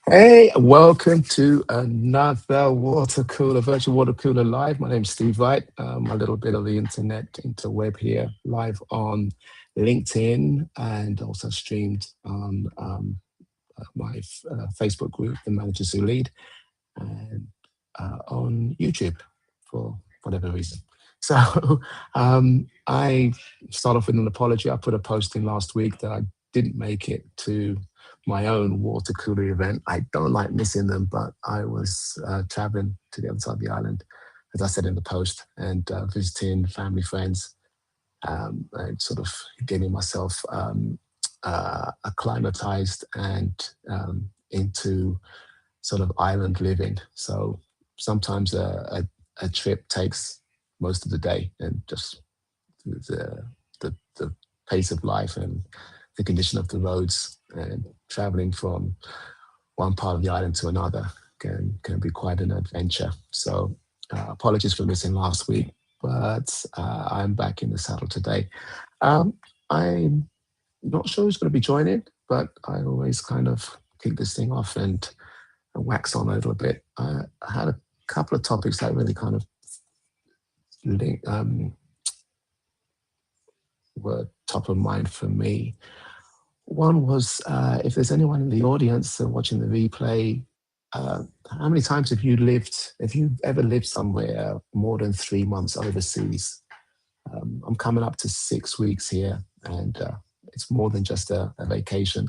Hey, welcome to another virtual water cooler live. My name's Steve Wright. A little bit of the interweb here, live on LinkedIn and also streamed on my Facebook group, The Managers Who Lead, and on YouTube for whatever reason. So I start off with an apology. I put a post in last week that I didn't make it to my own water cooler event. I don't like missing them, but I was traveling to the other side of the island, as I said in the post, and visiting family, friends, and sort of getting myself acclimatized and into sort of island living. So sometimes a trip takes most of the day, and just the pace of life and the condition of the roads and traveling from one part of the island to another can be quite an adventure. So apologies for missing last week, but I'm back in the saddle today. I'm not sure who's going to be joining, but I always kind of kick this thing off and wax on a little bit. I had a couple of topics that really kind of link, were top of mind for me. One was if there's anyone in the audience watching the replay, how many times have you ever lived somewhere more than 3 months overseas? I'm coming up to 6 weeks here, and it's more than just a vacation.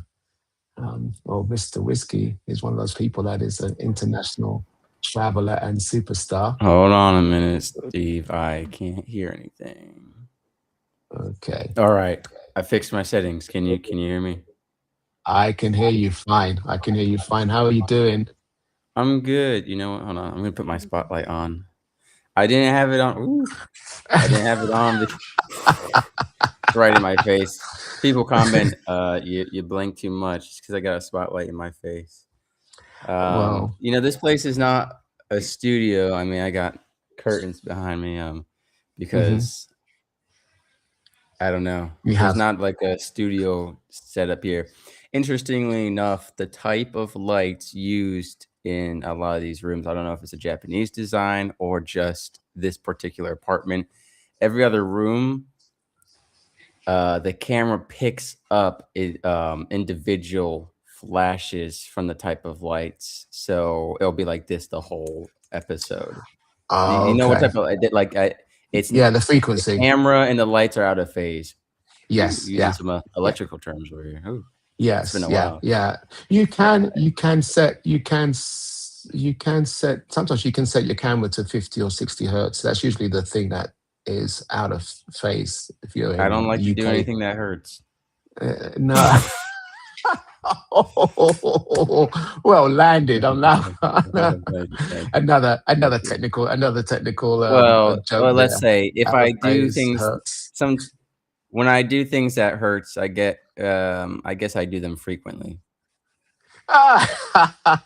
Well, Mr. Whiskey is one of those people that is an international traveler and superstar. Hold on a minute, Steve. I can't hear anything. Okay. All right. I fixed my settings. Can you hear me? I can hear you fine. I can hear you fine. How are you doing? I'm good. You know what? Hold on. I'm gonna put my spotlight on. I didn't have it on. Ooh, I didn't have it on. Right in my face. People comment, you blink too much because I got a spotlight in my face. Well, This place is not a studio. I mean, I got curtains behind me, mhm, because I don't know. you There's have. not like a studio set up here. Interestingly enough, the type of lights used in a lot of these rooms, I don't know if it's a Japanese design or just this particular apartment. Every other room, the camera picks up individual flashes from the type of lights. So it'll be like this the whole episode. You know what Okay. type of like it's Yeah, the the frequency. camera and the lights are out of phase. Ooh, Yes. using Yeah. some Yeah. electrical terms over here. Ooh, it's been Yes. a Yeah. while. Yeah. You can set, sometimes you can set your camera to 50 or 60 hertz. That's usually the thing that is out of phase if you're I in don't like to do UK. anything that hurts. No. Well landed on that. Thank you, thank you, another thank you. technical joke Well, let's there. say if Out of I do phase things hurts. some when I do things that hurts, I guess I do them frequently. Yeah,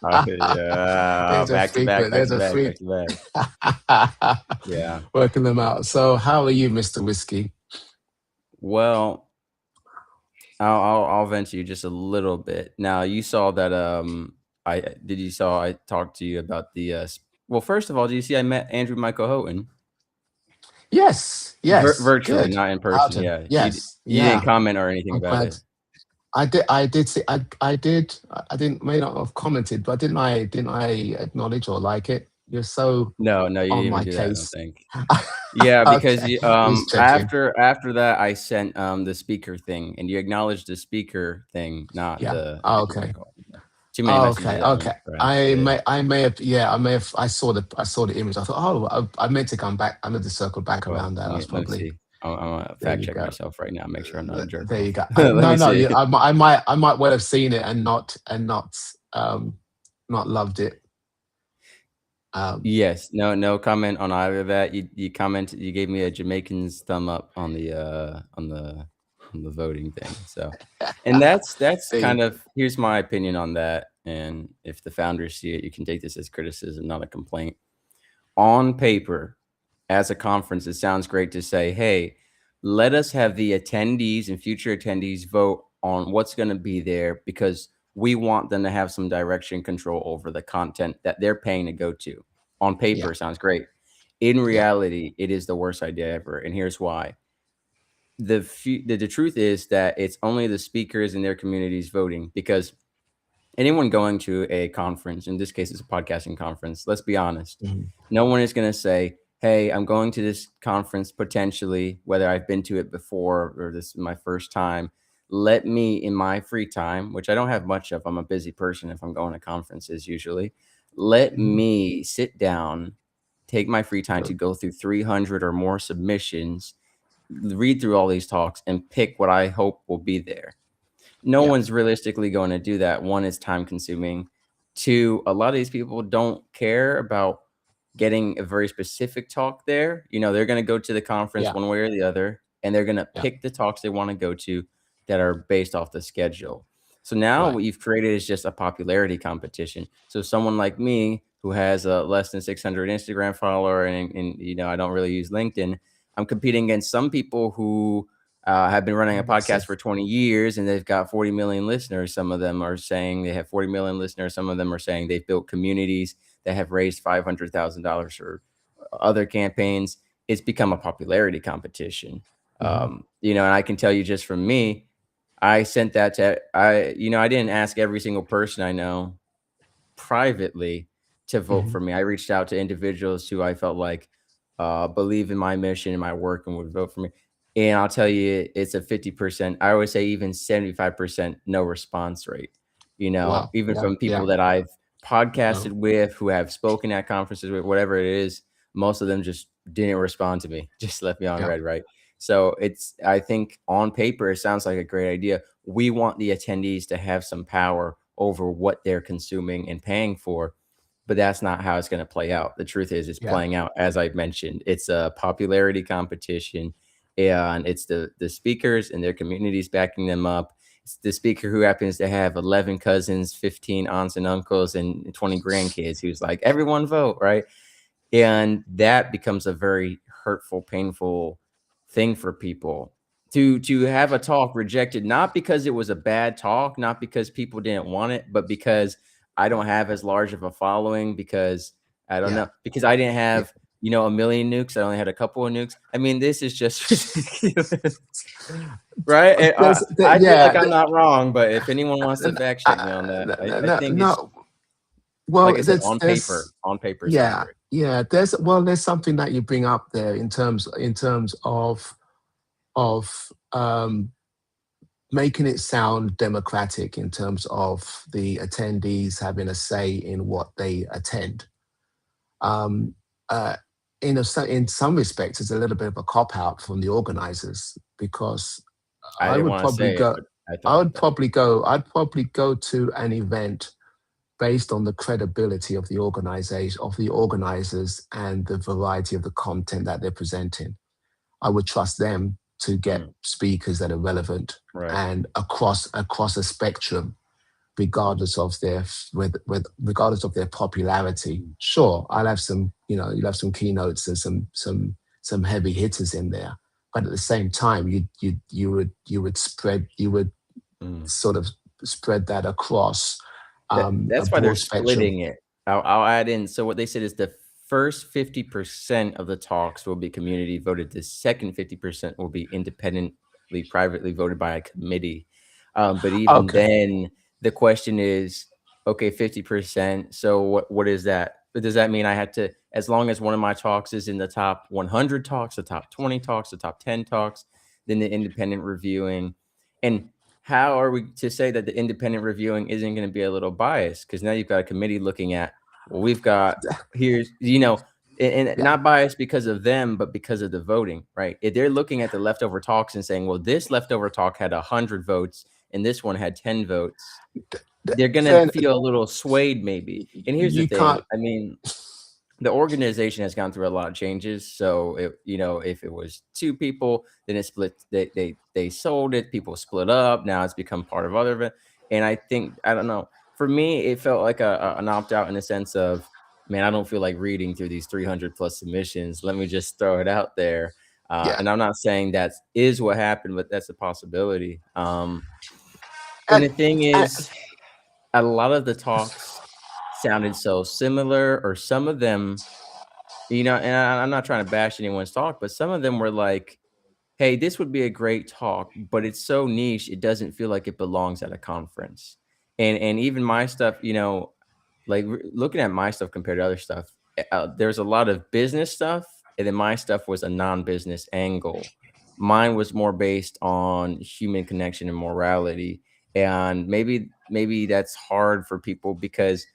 There's a back to back, frequent. back There's to a back, freak. back to back. Yeah. Working them out. So, how are you, Mr. Whiskey? Well, I'll vent to you just a little bit. Now, you saw that I talked to you about well, first of all, do you see I met Andrew Michael Houghton Yes, yes, virtually, good. not in person. Houghton, Yeah, yes, you didn't yeah. comment or anything I'm about glad. it. I did see. I did. I didn't. May not have commented, but didn't I? Didn't I acknowledge or like it? You're so No, no, you on didn't even my do that, I don't case. think. Yeah, because Okay, just checking. after that I sent the speaker thing and you acknowledged the speaker thing, not Yeah. the Oh, Andrew okay. Michael. Yeah. Too many Oh, messages okay. at once, Okay. perhaps. Yeah. I may have. Yeah, I may have. I saw the image. I thought, oh, I meant to come back. I meant to circle back Well, around that. I was let me probably see. I'm gonna there. fact You check go. myself right now, make sure I'm not a jerk There you off. go. Let No, me no. see. Yeah, I might well have seen it and not loved it. Um, Yes, no comment on either of that. You gave me a Jamaican's thumb up on the voting thing. So, and that's there you kind go. of here's my opinion on that. And if the founders see it, you can take this as criticism, not a complaint. On paper, as a conference, it sounds great to say, hey, let us have the attendees and future attendees vote on what's going to be there because we want them to have some direction control over the content that they're paying to go to. On Yeah. paper, sounds great. In Yeah. reality, it is the worst idea ever. And here's why. The truth is that it's only the speakers in their communities voting, because anyone going to a conference, in this case, it's a podcasting conference, let's be honest, Mhm. no one is going to say, hey, I'm going to this conference potentially, whether I've been to it before or this is my first time. Let me, in my free time, which I don't have much of, I'm a busy person if I'm going to conferences usually, let Mhm. me sit down, take my free time to Sure. go through 300 or more submissions, read through all these talks, and pick what I hope will be there. No Yeah. one's realistically going to do that. One, is time consuming. Two, a lot of these people don't care about getting a very specific talk there. They're going to go to the conference Yeah. one way or the other, and they're going to Yeah. pick the talks they want to go to that are based off the schedule. So now Right. what you've created is just a popularity competition. So someone like me who has a less than 600 Instagram follower, and I don't really use LinkedIn, I'm competing against some people who have been running a podcast Massive. for 20 years and they've got 40 million listeners. Some of them are saying they have 40 million listeners. Some of them are saying they've built communities that have raised $500,000 for other campaigns. It's become a popularity competition. Hmm. And I can tell you just from me, I sent that to, I didn't ask every single person I know privately to vote Hmm. for me. I reached out to individuals who I felt like believe in my mission and my work and would vote for me. And I'll tell you, it's a 50%, I would say even 75% no response rate. Wow. Even Yeah. from Yeah. people that I've podcasted Oh. with, who have spoken at conferences with, whatever it is, most of them just didn't respond to me, just left me on Yeah. red, right? So I think on paper, it sounds like a great idea. We want the attendees to have some power over what they're consuming and paying for, but that's not how it's going to play out. The truth is, it's Yeah. playing out as I mentioned. It's a popularity competition, and it's the speakers and their communities backing them up. It's the speaker who happens to have 11 cousins, 15 aunts and uncles, and 20 grandkids, who's like, everyone vote, right? And that becomes a very hurtful, painful thing for people to have a talk rejected, not because it was a bad talk, not because people didn't want it, but because I don't have as large of a following, because I don't Yeah. know, because I didn't Yeah. have a million nukes. I only had a couple of nukes. I mean, this is just ridiculous, right? And I feel like Yeah. I'm not wrong, but if anyone wants to fact check me on that, I No, think it's, no. Well, like I said, on paper it sounds yeah, great. yeah. There's something that you bring up there in terms of making it sound democratic in terms of the attendees having a say in what they attend. Um, uh, in some respects, it's a little bit of a cop out from the organizers because I I didn't would want to probably say it, go. but I feel like that. I'd probably go to an event based on the credibility of the organizers and the variety of the content that they're presenting. I would trust them to get Mm, speakers that are relevant right. and across a spectrum, regardless of regardless of their popularity. Sure, I'll have some, you'll have some keynotes and some heavy hitters in there, but at the same time, you would Mm. sort of spread that across a That's why they're broad spectrum. splitting it. I'll add in. So what they said is the first 50% of the talks will be community voted. The second 50% will be independently, privately voted by a committee. But even Okay. then, the question is, okay, 50%. So what is that? But does that mean I had to, as long as one of my talks is in the top 100 talks, the top 20 talks, the top 10 talks, then the independent reviewing, and how are we to say that the independent reviewing isn't going to be a little biased? Because now you've got a committee looking at, well, we've got here's, and Yeah. not biased because of them, but because of the voting, right? If they're looking at the leftover talks and saying, well, this leftover talk had 100 votes and this one had 10 votes, they're going to Then feel a little swayed maybe. And here's the you thing. can't. I mean, the organization has gone through a lot of changes. So if it was two people, then it split. They sold it. People split up. Now it's become part of other event. And I think, I don't know. For me, it felt like an opt out in the sense of, man, I don't feel like reading through these 300 plus submissions. Let me just throw it out there. Yeah. And I'm not saying that is what happened, but that's a possibility. And And, the thing and is, a lot of the talks sounded so similar, or some of them, and I'm not trying to bash anyone's talk, but some of them were like, "Hey, this would be a great talk, but it's so niche, it doesn't feel like it belongs at a conference." And even my stuff, like looking at my stuff compared to other stuff, there's a lot of business stuff, and then my stuff was a non-business angle. Mine was more based on human connection and morality, and maybe that's hard for people because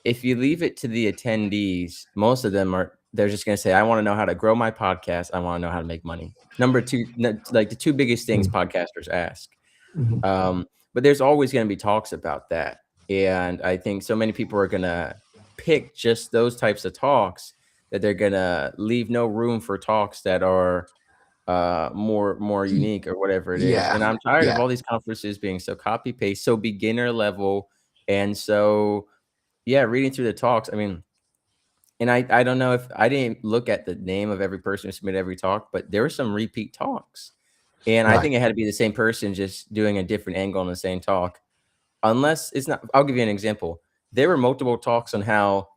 if you leave it to the attendees, most of them they're just going to say, I want to know how to grow my podcast. I want to know how to make money. Number two, like the two biggest things Mm, podcasters ask. mhm. But there's always going to be talks about that. And I think so many people are going to pick just those types of talks that they're going to leave no room for talks that are more Y- unique or whatever it is. Yeah, And I'm tired of yeah. all these conferences being so copy paste, so beginner level. And so, yeah, reading through the talks, I mean, and I don't know if I didn't look at the name of every person who submitted every talk, but there were some repeat talks. And I Right. think it had to be the same person just doing a different angle on the same talk. Unless it's not, I'll give you an example. There were multiple talks on how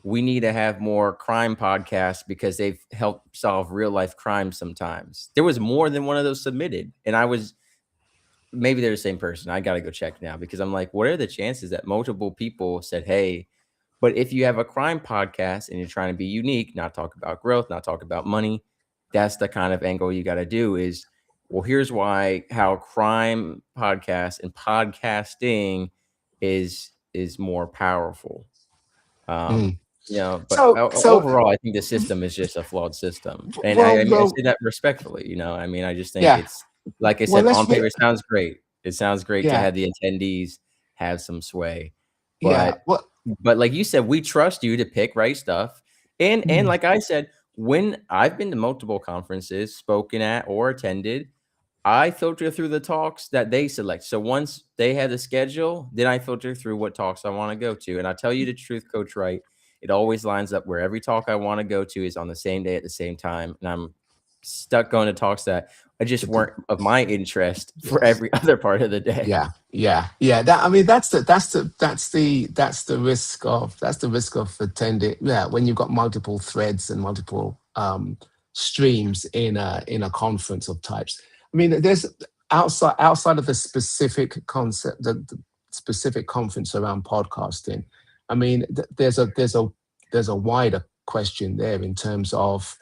we need to have more crime podcasts because they've helped solve real life crime sometimes. There was more than one of those submitted. And maybe they're the same person. I got to go check now because I'm like, what are the chances that multiple people said, hey, but if you have a crime podcast and you're trying to be unique, not talk about growth, not talk about money, that's the kind of angle you got to do is, well, here's why how crime podcast and podcasting is more powerful. Um, Mm. but So, overall, I think the system is just a flawed system. And well, I mean, I well, say that respectfully, I mean, I just think yeah. it's, like I Well, said, on paper, it sounds great. It sounds great to yeah, have the attendees have some sway, yeah. but Well, like you said, we trust you to pick right stuff. And mm, like I said, when I've been to multiple conferences, spoken at or attended, I filter through the talks that they select. So once they have the schedule, then I filter through what talks I want to go to. And I tell you the truth, Coach Wright, it always lines up where every talk I want to go to is on the same day at the same time. And I'm stuck going to talks that I just weren't of my interest for yes. every other part of the day. Yeah. That, I mean, that's the risk of attending. Yeah, when you've got multiple threads and multiple streams in a conference of types. I mean, there's outside of the specific concept, the specific conference around podcasting. I mean, there's a wider question there in terms of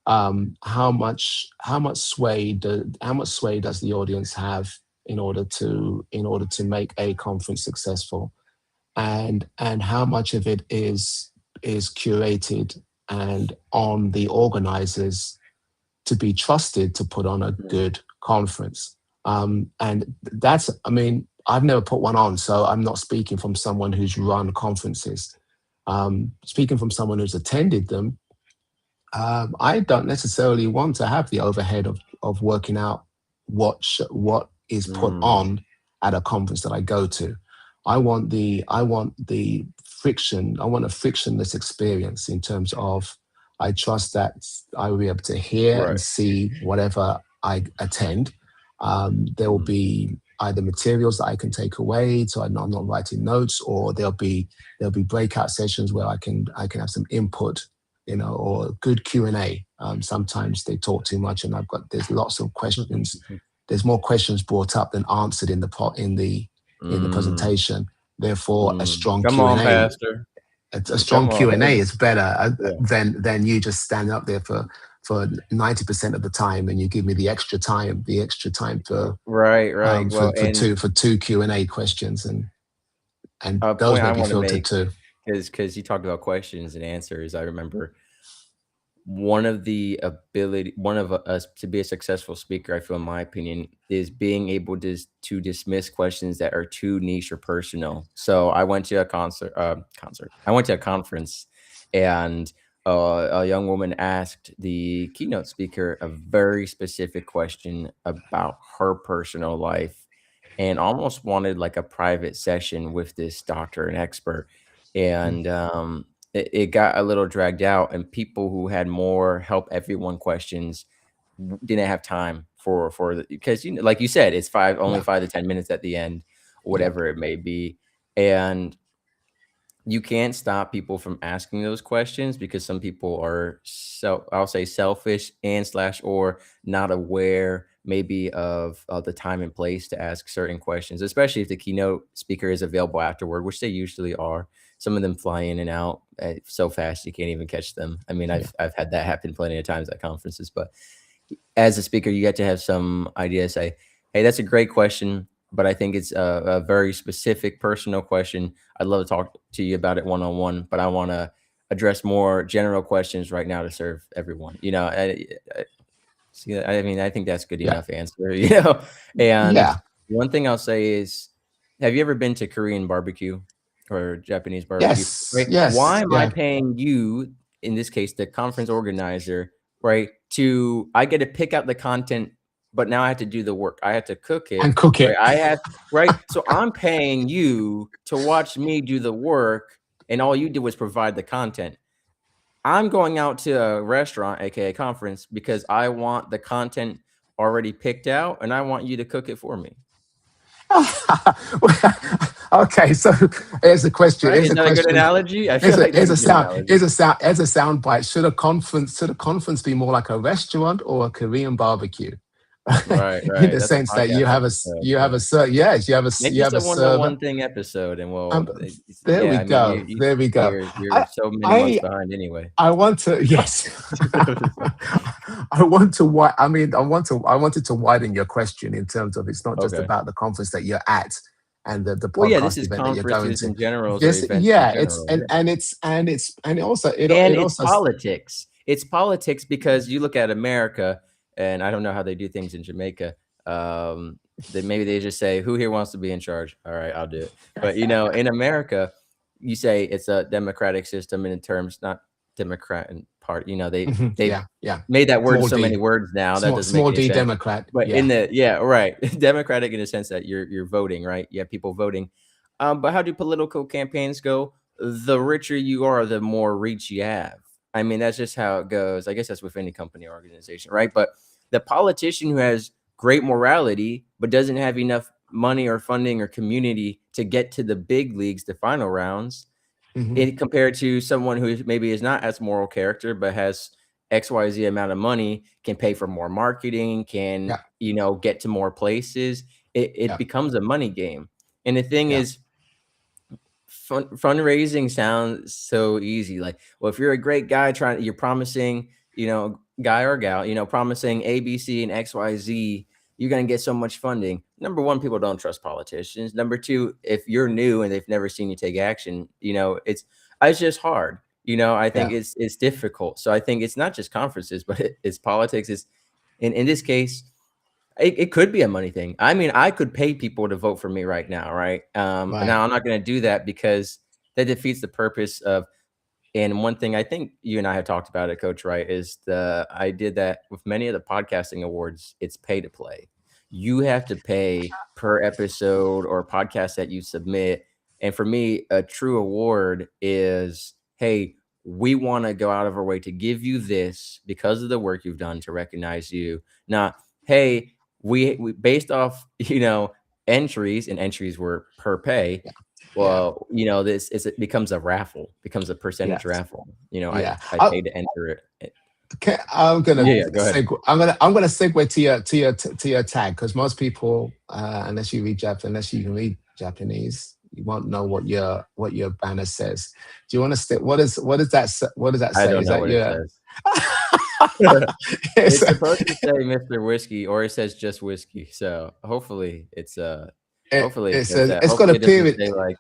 how much sway does the audience have in order to make a conference successful, and how much of it is curated and on the organizers to be trusted to put on a Mhm. good conference. And that's, I mean, I've never put one on, so I'm not speaking from someone who's run conferences. Speaking from someone who's attended them, I don't necessarily want to have the overhead of working out what is put Mm, on at a conference that I go to. I want the friction. I want a frictionless experience in terms of I trust that I will be able to hear and right. see whatever I attend. There will Mhm. be either materials that I can take away, so I'm not writing notes, or there'll be breakout sessions where I can have some input, or good Q&A. Sometimes they talk too much, and there's lots of questions. There's more questions brought up than answered in the Mm, presentation. Therefore, a strong Come Q and on, A, Pastor. a strong Come Q and A on. is better Yeah. than you just stand up there for 90% of the time, and you give me the extra time Right, right. for Well, for and two for two Q&A questions, and a those point may I be want to filtered make too. is because you talked about questions and answers. I remember one of us to be a successful speaker, I feel, in my opinion, is being able to dismiss questions that are too niche or personal. So I went to a I went to a conference, and a young woman asked the keynote speaker a very specific question about her personal life, and almost wanted like a private session with this doctor and expert. And it got a little dragged out, and people who had more help everyone questions didn't have time because like you said, it's only Yeah, 5 to 10 minutes at the end, yeah. whatever it may be. And you can't stop people from asking those questions because some people are, so I'll say, selfish and slash or not aware maybe of the time and place to ask certain questions, especially if the keynote speaker is available afterward, which they usually are. Some of them fly in and out so fast you can't even catch them. I mean, Yeah. I've had that happen plenty of times at conferences, but as a speaker, you get to have some idea, say, hey, that's a great question, but I think it's a very specific personal question. I'd love to talk to you about it one-on-one, but I want to address more general questions right now to serve everyone. I mean, I think that's good Yeah. enough answer. And Yeah. one thing I'll say is, have you ever been to Korean barbecue or Japanese barbecue? Yes. Right? Why Yes. am I Yeah. paying you, in this case, the conference organizer, right? I get to pick out the content, but now I have to do the work. I have to cook And it, cook right? it. Right? So I'm paying you to watch me do the work, and all you did was provide the content. I'm going out to a restaurant, aka conference, because I want the content already picked out and I want you to cook it for me. Okay, so here's a question. Right? Here's Is a that a good question. analogy? I feel like Here's that's a a good sound. analogy. Here's a sound bite. Should a conference be more like a restaurant or a Korean barbecue? Right, In right. the That's a sense that you podcast have episode. you have Yeah. a yes, Make you this have a a server. one-on-one thing episode, and Um, there yeah, we I mean, go. There we go. you're I so many months I behind anyway. I want to, yes. I want to I mean I wanted to widen your question in terms of it's not just Okay. about the conference that you're at and the Well, yeah, this podcast is event that you're going conferences to. in general or This, events in yeah, it's general. Yeah. and also And it it's also politics. It's politics because you look at America, and I don't know how they do things in Jamaica. Maybe they just say, "Who here wants to be in charge?" All right, I'll do it. But in America, you say it's a democratic system, and in terms not Democrat and part. Mhm, They've yeah, yeah. made that word Small so many d, words now that doesn't make small any d sense. Democrat. But Yeah, right, democratic in the sense that you're voting, right? You have people voting. But how do political campaigns go? The richer you are, the more reach you have. I mean, that's just how it goes. I guess that's with any company or organization, right? But the politician who has great morality, but doesn't have enough money or funding or community to get to the big leagues, the final rounds, hmm, compared to someone who maybe is not as moral character, but has XYZ amount of money, can pay for more marketing, can, yeah, get to more places. It yeah, becomes a money game. And the thing yeah, is, fundraising sounds so easy. Like, well, if you're a great guy you're promising, guy or gal, promising ABC and XYZ, you're going to get so much funding. Number one, people don't trust politicians. Number two, if you're new and they've never seen you take action, it's just hard. I think yeah, it's difficult. So I think it's not just conferences, but it's politics. It's in this case, it could be a money thing. I mean, I could pay people to vote for me right now, right? right. Now I'm not going to do that because that defeats the purpose of. And one thing I think you and I have talked about it, Coach, right, is the idea that with many of the podcasting awards, it's pay to play. You have to pay per episode or podcast that you submit. And for me, a true award is, hey, we want to go out of our way to give you this because of the work you've done to recognize you. Not, hey, we based off, entries, and entries were per pay. Yeah, yeah, Well, it becomes a raffle, becomes a percentage yes, raffle. yeah. I pay to enter it. Okay, I'm gonna Yeah, go ahead. I'm gonna segue to your tag because most people, unless you can read Japanese, you won't know what your banner says. Do you want to stick? What does that I say? don't Is know that what it your? says. it's, It's supposed to say Mr. Whiskey, or it says just whiskey. So hopefully it it says says that. it's got a Hopefully it doesn't period. say like,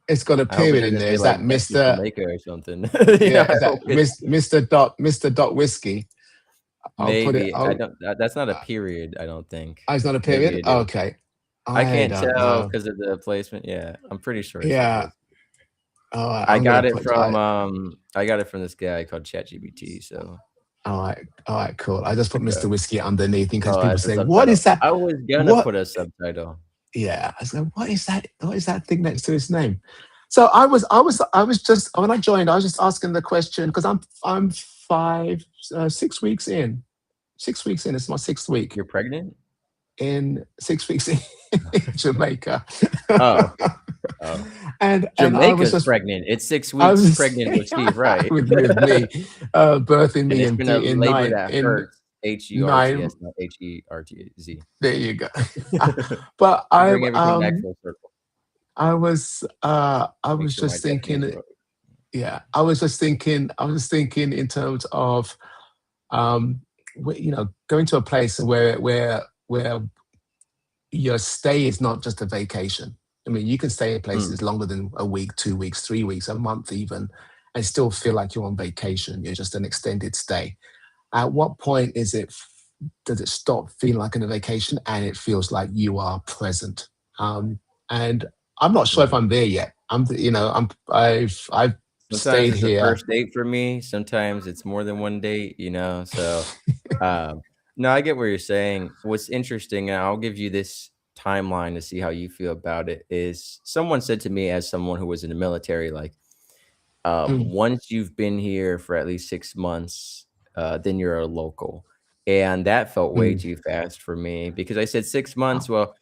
It's got a I hope it period in doesn't there. say Is like that Texas, Mister? Jamaica or something. Yeah, I is that hope it's Mister Dot Whiskey? I'll put it. maybe. I don't, that's not a period, I don't think. It's not a Maybe period. it is. Okay, I I can't don't tell know. because of the placement. Yeah, I'm pretty sure it's the Yeah. place. All right. I I'm gonna got it put. from I got it from this guy called ChatGPT. So All right. All right. Cool. I just put okay. Mr. Whiskey underneath in case Oh, people that's a say, "What subtitle. is that? I was gonna What?" put a subtitle. Yeah. I said, "What is that? What is that thing next to his name?" So I was just when I joined, I was just asking the question because I'm 6 weeks in. 6 weeks in. It's my sixth week You're pregnant? in 6 weeks in Jamaica. Oh, Oh, And I was Jamaica's just pregnant. It's 6 I weeks was pregnant with Steve, right? with me, birthing And me it's been a in labor nine that in hurts. Hurts, nine. not Hertz. There you go. But To bring everything back full circle. I Make was sure my just Japanese thinking, work. yeah, I was thinking in terms of going to a place where your stay is not just a vacation. I mean, you can stay in Mm. places longer than a week, 2 weeks, 3 weeks, a month even, and still feel like you're on vacation. You're just an extended stay. At what point does it stop feeling like a vacation and it feels like you are present? And I'm not sure if Mhm. I'm there yet. I've Sometimes stayed it's a here. first date for me, sometimes it's more than one date, so, um no, I get what you're saying. What's interesting, and I'll give you this timeline to see how you feel about it, is someone said to me as someone who was in the military, like, Mm, once you've been here for at least 6 months, then you're a local, and that felt way mm, too fast for me because I said 6 months, oh, well,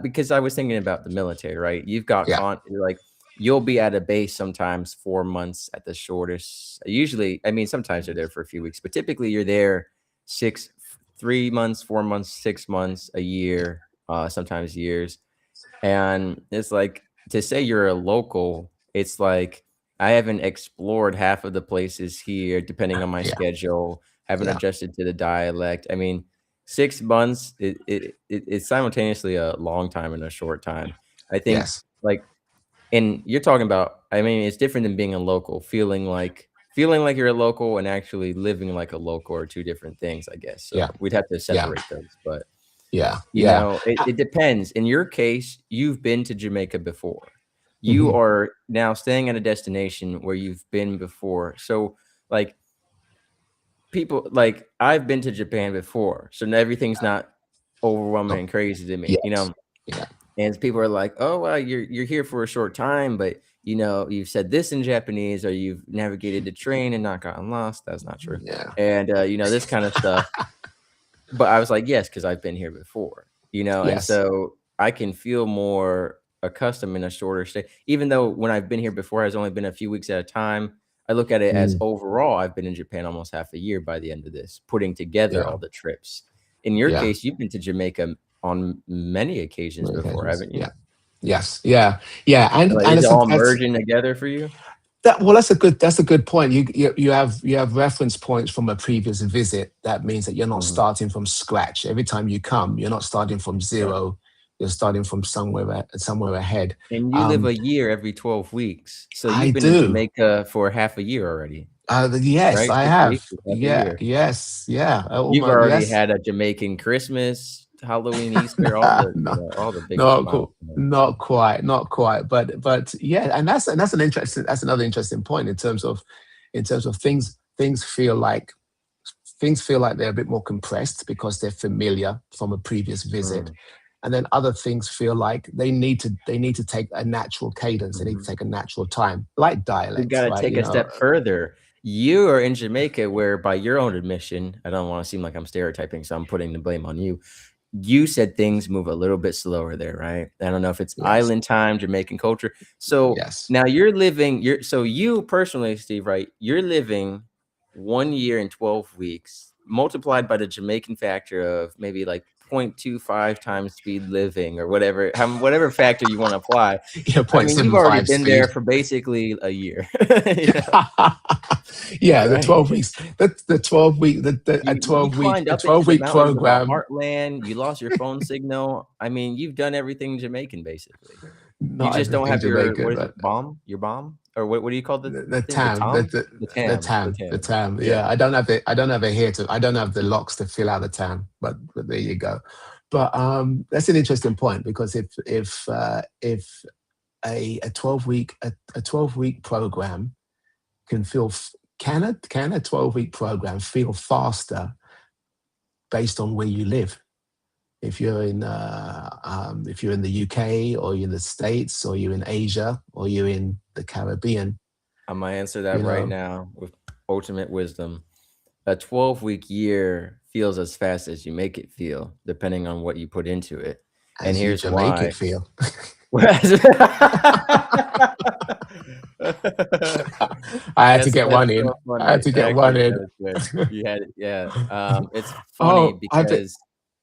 because I was thinking about the military, right? You've got yeah, like, you'll be at a base sometimes 4 months at the shortest. Usually, I mean, sometimes you're there for a few weeks, but typically you're there 6 3 months, 4 months, 6 months, a yeah, year, sometimes years. And it's like to say you're a local, it's like I haven't explored half of the places here, depending on my yeah, schedule, haven't yeah. adjusted to the dialect. I mean, 6 months, it's simultaneously a long time and a short time. I think, Yes, like, and you're talking about, I mean, it's different than being a local, feeling like you're a local and actually living like a local are 2 different things, I guess. yeah, So we'd have to yeah, separate those, but yeah, yeah. it depends. In your case, you've been to Jamaica before. You Mhm. are now staying at a destination where you've been before. So, like, people like, I've been to Japan before, so everything's not overwhelming Oh, and crazy to me, yes, yeah, and people are like, "Oh, well, you're here for a short time, but, you've said this in Japanese, or you've navigated the train and not gotten lost." That's not true. yeah, And, this kind of stuff. But I was like, "Yes, because 'cause I've been here before," and yes, so I can feel more accustomed in a shorter stay. Even though when I've been here before has only been a few weeks at a time, I look at it as mm, overall, I've been in Japan almost half a year by the end of this, putting together yeah, all the trips. In your yeah. case, you've been to Jamaica on many occasions Many before, occasions, haven't you? yeah, yes, yeah, yeah, Like, and is it it's all that's merging together for you? that. Well, that's a good point. You have reference points from a previous visit. That means that you're not Mhm. starting from scratch every time you come. You're not starting from Right. zero. You're starting from somewhere ahead. And you live Um, a year every 12 weeks, so I you've been to do. Jamaica for half a year already, Yes, right? I 6 have. weeks is half a Yeah, year. yes, yeah. You've Almost, already yes. had a Jamaican Christmas, Halloween, Easter, all the, No, all the big milestones. not quite, not quite. But yeah, and that's an interesting. That's another interesting point in terms of things feel like they're a bit more compressed because they're familiar from a previous visit, Mm, and then other things feel like they need to take a natural cadence. They need to mhm. take a natural time, like We've dialect, gotta right? take a step further. You are in Jamaica where, by your own admission, I don't wanna seem like I'm stereotyping, so I'm putting the blame on you. You said things move a little bit slower there, right? I don't know if it's Yes, island time, Jamaican culture. So yes, now you personally, Steve, right? You're living 1 year and 12 weeks multiplied by the Jamaican factor of maybe like 0.25 times speed living, or whatever factor you want to apply. yeah. I Point mean, you've seven already five been there speed. for basically a year, Yeah, the right? 12 weeks, the 12 week, You climbed a up into 12 the week mountains of the program. heartland, you lost your phone signal. I mean, you've done everything Jamaican, basically. You Not just don't everything have your, Jamaican, what is it, but bomb? Your bomb? Or what do you call the the thing? The tam, tom? The tam, the the tam. tam. Yeah. Yeah, I don't have I don't have the locks to fill out the tam, but there you go. But that's an interesting point because if a 12 week a 12 week program can feel can a 12 week program feel faster based on where you live? If you're in the UK or you're in the States or you're in Asia or you're in the Caribbean, Imma answer that you right know, now with ultimate wisdom. A 12-week year feels as fast as you make it feel, depending on what you put into it. And as you here's Jamaican why. feel. I had to That's get one in. so I had funny. to get one Actually, in. that was good. You had it, yeah. It's funny Oh, because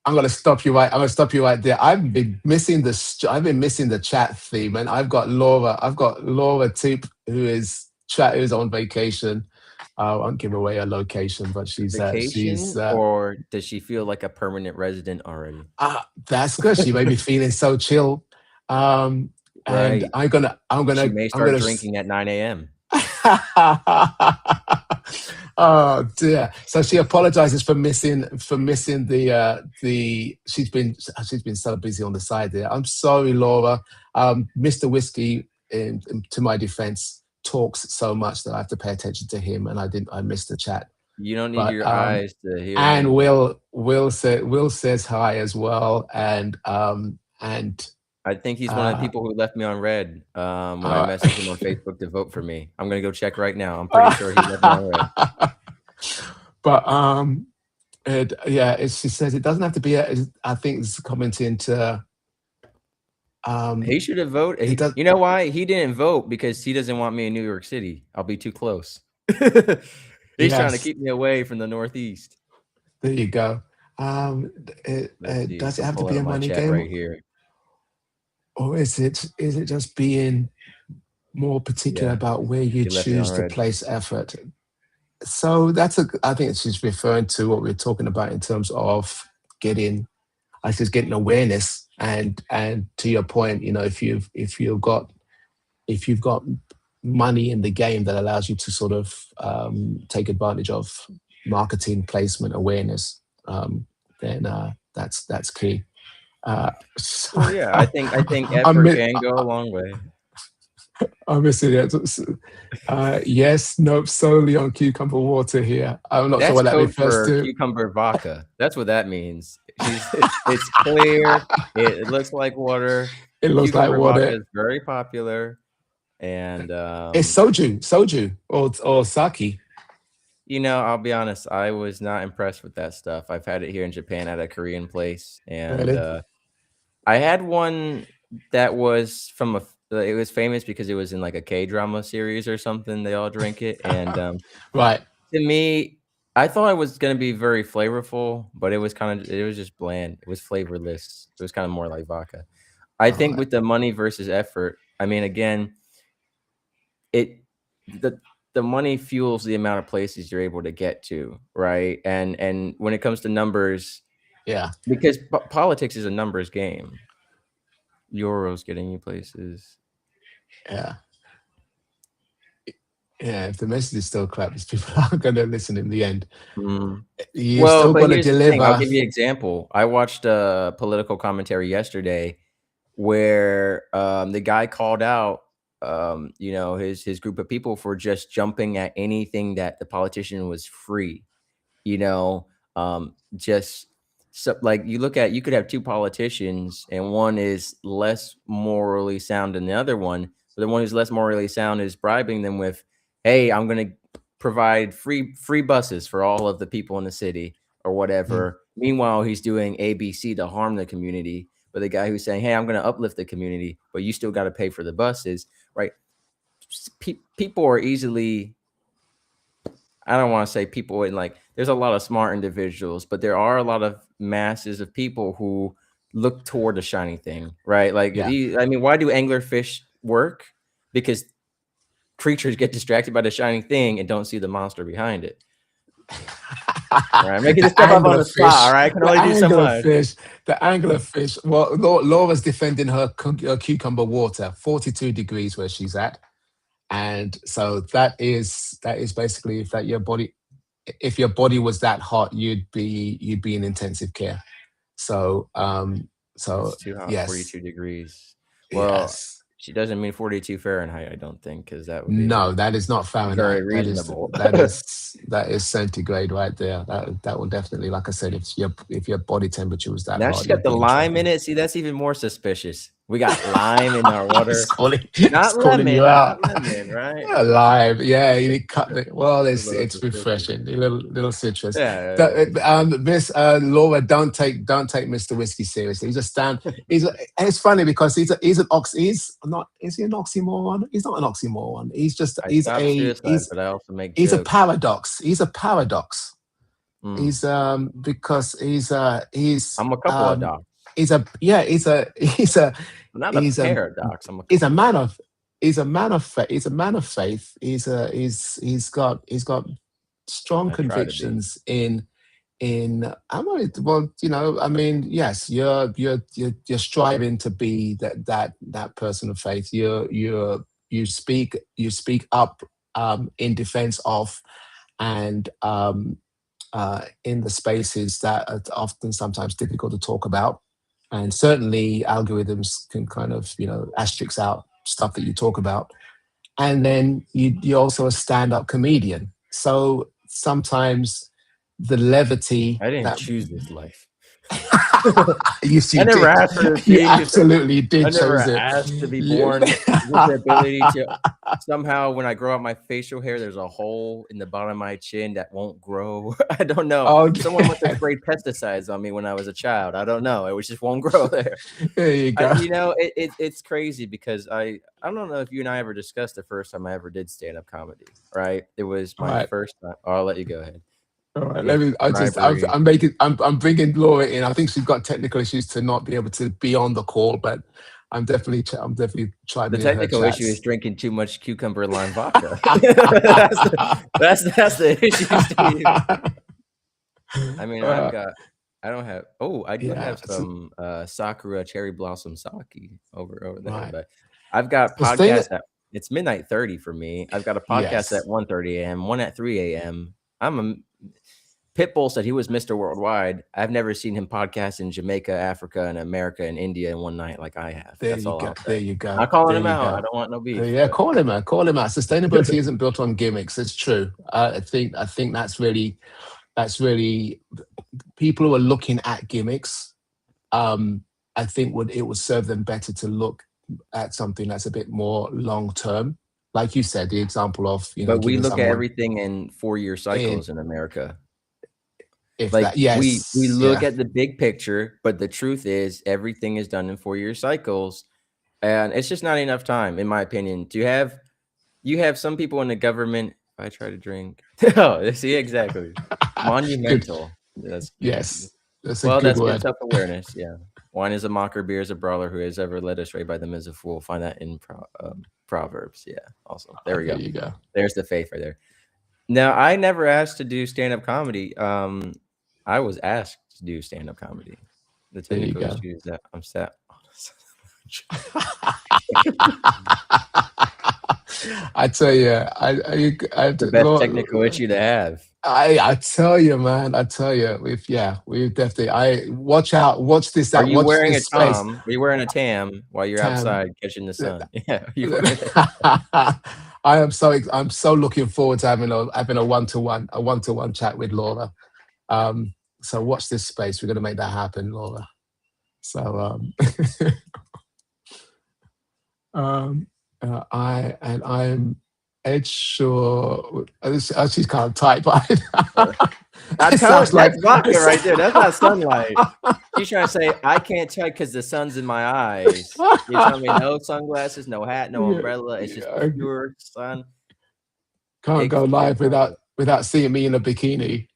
I'm gonna stop you right. I'm gonna stop you right there. I've been missing the chat theme, and I've got Laura. I've got Laura Toop, who's on vacation. I won't give away her location, but she's vacation, or does she feel like a permanent resident already? that's good. She may be feeling so chill. And Right. She may I'm start gonna. drinking at 9 a.m. Oh dear. So she apologizes for missing she's been so busy on the side there. I'm sorry, Laura. Mr. Whiskey, to my defense, talks so much that I have to pay attention to him, and I missed the chat. You don't need But your eyes to hear and him. Will says hi as well, and I think he's one of the people who left me on red when I uh, messaged him on Facebook to vote for me. I'm gonna go check right now. I'm pretty sure he left me on red. but she says it doesn't have to be. I think it's commenting to. He should have voted. It does. You know why? He didn't vote because he doesn't want me in New York City. I'll be too close. He's trying to Yes, keep me away from the Northeast. there you go. Let's see. Does it I'm have to pulling be up a my money chat game, right here. or is it just being more particular Yeah, about where you he left me on choose to red. place effort? So I think she's referring to what we're talking about in terms of getting, I just getting awareness, and to your point, if you've got money in the game that allows you to sort of take advantage of marketing, placement, awareness, then that's key. So Well, yeah, I think I'm effort mi- can go a long way. I'm missing it. Yes, nope, solely on cucumber water here. I'm not sure That's what that code refers for to. cucumber vodka. That's what that means. It's clear. It looks like water. It looks like Cucumber vodka water. is very popular, and It's soju, or sake. I'll be honest. I was not impressed with that stuff. I've had it here in Japan at a Korean place, and Really? I had one that was from it was famous because it was in like a K-drama series or something. They all drink it, and Right. to me, I thought it was gonna be very flavorful, but it was just bland. It was flavorless. It was kinda more like vodka. I All think right. with the money versus effort, I mean, again, it the the money fuels the amount of places you're able to get to, right? And when it comes to numbers, Yeah. because politics is a numbers game. Euros getting you places. Yeah. Yeah. If the message is still crap, these people aren't going to listen in the end. Mm. You're Well, still but going to here's the thing. I'll deliver. give you an example. I watched a political commentary yesterday where the guy called out his group of people for just jumping at anything that the politician was free. Just so like you could have two politicians and one is less morally sound than the other one, but the one who's less morally sound is bribing them with, hey, I'm going to provide free buses for all of the people in the city or Mm. whatever. Meanwhile, he's doing ABC to harm the community. But the guy who's saying, hey, I'm going to uplift the community, but you still got to pay for the buses, right? People are easily, I don't want to say people in like, there's a lot of smart individuals, but there are a lot of masses of people who look toward the shiny thing, right? Like, Yeah. I mean, why do anglerfish work? Because creatures get distracted by the shiny thing and don't see the monster behind it. All right, making The this stuff up on the spot. All anglerfish, right, I can only do so much. the anglerfish. Well, Laura's defending her cucumber water, 42 degrees where she's at, and so that is basically if your body was that hot, you'd be in intensive care. So It's too hot, yes, 42 degrees. Well, yes. she doesn't mean 42 Fahrenheit, I don't think, because that would be No, that is not very Fahrenheit. reasonable. That is centigrade right there. That will definitely, like I said, if your body temperature was that Now hot, she's got you'd the be in lime trouble. in it. See, that's even more suspicious. We got lime in our It's water. calling, Not it's calling you out. right? Live, yeah. You cut the, well, A little it's suspicious. refreshing. A little citrus. Yeah. Miss Laura, don't take Mr. Whiskey seriously. He's a stand. It's funny because is he an oxymoron? He's not an oxymoron. I stopped suicide, but I also make he's a jokes. paradox. He's a paradox. Mm. He's because I'm a couple of docs. he's a yeah I'm not a he's a paradox. I'm a he's a couple of man docs. of faith. He's a man of faith. He's got strong I try to be. convictions in I mean, well, I mean, yes, you're striving to be that person of faith. You speak up in defense of and in the spaces that are often sometimes difficult to talk about. And certainly algorithms can kind of, asterisk out stuff that you talk about. And then you're also a stand-up comedian. So sometimes the levity I didn't that choose this life. yes, I you never did. asked for this You being. absolutely I did never chose it. asked to be You- born with the ability to somehow, when I grow out my facial hair, there's a hole in the bottom of my chin that won't grow. I don't know. Someone must have okay. sprayed pesticides on me when I was a child. I don't know. It just won't grow there. There you go. It's crazy because I don't know if you and I ever discussed the first time I ever did stand-up comedy, right? It was All my right. first time. Oh, I'll let you go ahead. All right, Yeah, bribery. I'm bringing Laura in. I think she's got technical issues to not be able to be on the call, but I'm definitely The chiming in her technical issue is chats. drinking too much cucumber lime vodka. that's the issue, Steve. I mean, Uh, I do yeah, have some Sakura cherry blossom sake over there, right. but I've got The thing, podcasts at it's midnight 30 for me. I've got a podcast at yes, 1:30 a.m., one at 3 a.m. I'm a Pitbull said he was Mr. Worldwide. I've never seen him podcast in Jamaica, Africa, and America and India in one night like I have. there That's you all go, I'll say. there you go, Not calling there him you out. I go. don't want no beef, Yeah, but call him out, call him out. Sustainability isn't built on gimmicks. It's true. I think that's really people who are looking at gimmicks. I think it would serve them better to look at something that's a bit more long term. Like you said, the example of we giving look at someone everything in 4-year in cycles in America. if Like that we yes, look yeah, at the big picture, but the truth is everything is done in 4-year cycles, and it's just not enough time, in my opinion, to have you have some people in the government. If I try to drink, oh, see exactly, good, monumental. That's yes, that's a well, good that's good word. self-awareness. Yeah, wine is a mocker, beer is a brawler. Who has ever led astray by them is a fool. Find that in Proverbs. Yeah, awesome. There we There go. you go. There's the faith right there. Now, I never asked to do stand-up comedy. I was asked to do stand-up comedy. The There you technical go. issue is that I'm sat I tell you, the best technical issue to have. I tell you, man. I tell you, we definitely. I watch out. Watch this Are out. you Watch wearing a this space. Tom? Are you wearing a tam while you're Tam. outside catching the sun? Yeah, are you wearing that? I'm so looking forward to having a one to one chat with Laura. Um, so watch this space. We're going to make that happen, Laura. So um, I'm Ed Shaw. She's kind of tight, but I it told sounds like that's vodka right there. That's not sunlight. She's trying to say I can't tell because the sun's in my eyes. You're telling me no sunglasses, no hat, no yeah, umbrella. It's just yeah, pure sun. can't go live without seeing me in a bikini.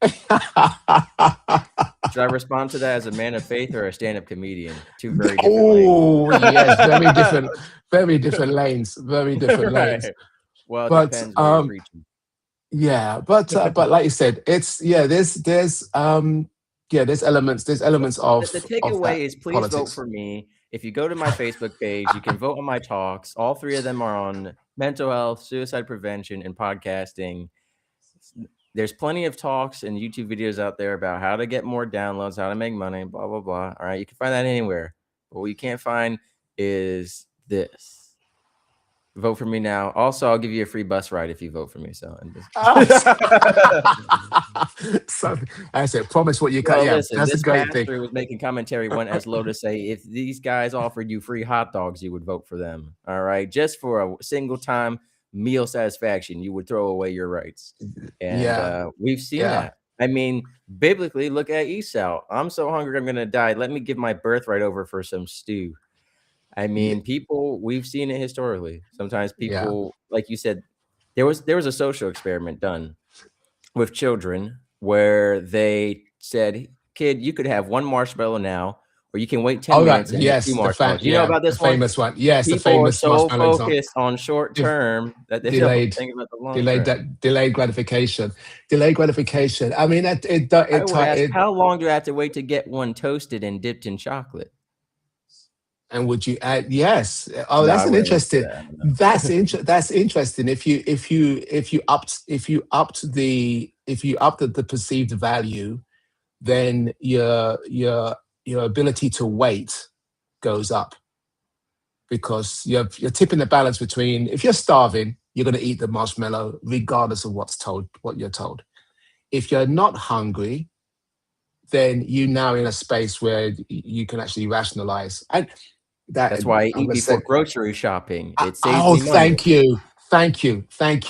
Should I respond to that as a man of faith or a stand-up comedian? Two very different Oh yes, lanes. very different lanes, very different lanes. Right. Well, it But depends where you're preaching. yeah, but like you said, it's there's elements The of takeaway that is please vote politics. for me. If you go to my Facebook page, you can vote on my talks. All 3 of them are on mental health, suicide prevention, and podcasting. There's plenty of talks and YouTube videos out there about how to get more downloads, how to make money, blah, blah, blah. All right. You can find that anywhere. But what you can't find is this. Vote for me now. Also, I'll give you a free bus ride if you vote for me. So, and Ah, just so I said, promise what you cut. well, Yeah, listen, that's a this great thing. pastor was making commentary went as low to say, if these guys offered you free hot dogs, you would vote for them. All right. Just for a single time meal satisfaction, you would throw away your rights. And Yeah, we've seen yeah, that. I mean, biblically, look at Esau. I'm so hungry, I'm going to die. Let me give my birthright over for some stew. I yeah, mean, people, we've seen it historically. Sometimes yeah. people, like you said, there was a social experiment done with children where they said, "Kid, you could have one marshmallow now, or you can wait 10 All right. minutes and have two Yes, marshmallows." You know yeah, about the this one? famous one. Yes, the People are famous so marshmallow example. focused on short De- term that they don't delayed, think about the long term. delayed gratification, delayed gratification. I mean, I would ask, how long do I have to wait to get one toasted and dipped in chocolate? and would you add? Yes. Oh, No, that's I an wouldn't answer interesting. that. I don't know. That's interesting. If you upped the perceived value, then your ability to wait goes up because you're tipping the balance between if you're starving, you're going to eat the marshmallow regardless of what you're told. If you're not hungry, then you now in a space where you can actually rationalize. And that That's why I I'm eat going to say, before grocery shopping. It saves oh, me money. thank you, thank you. I was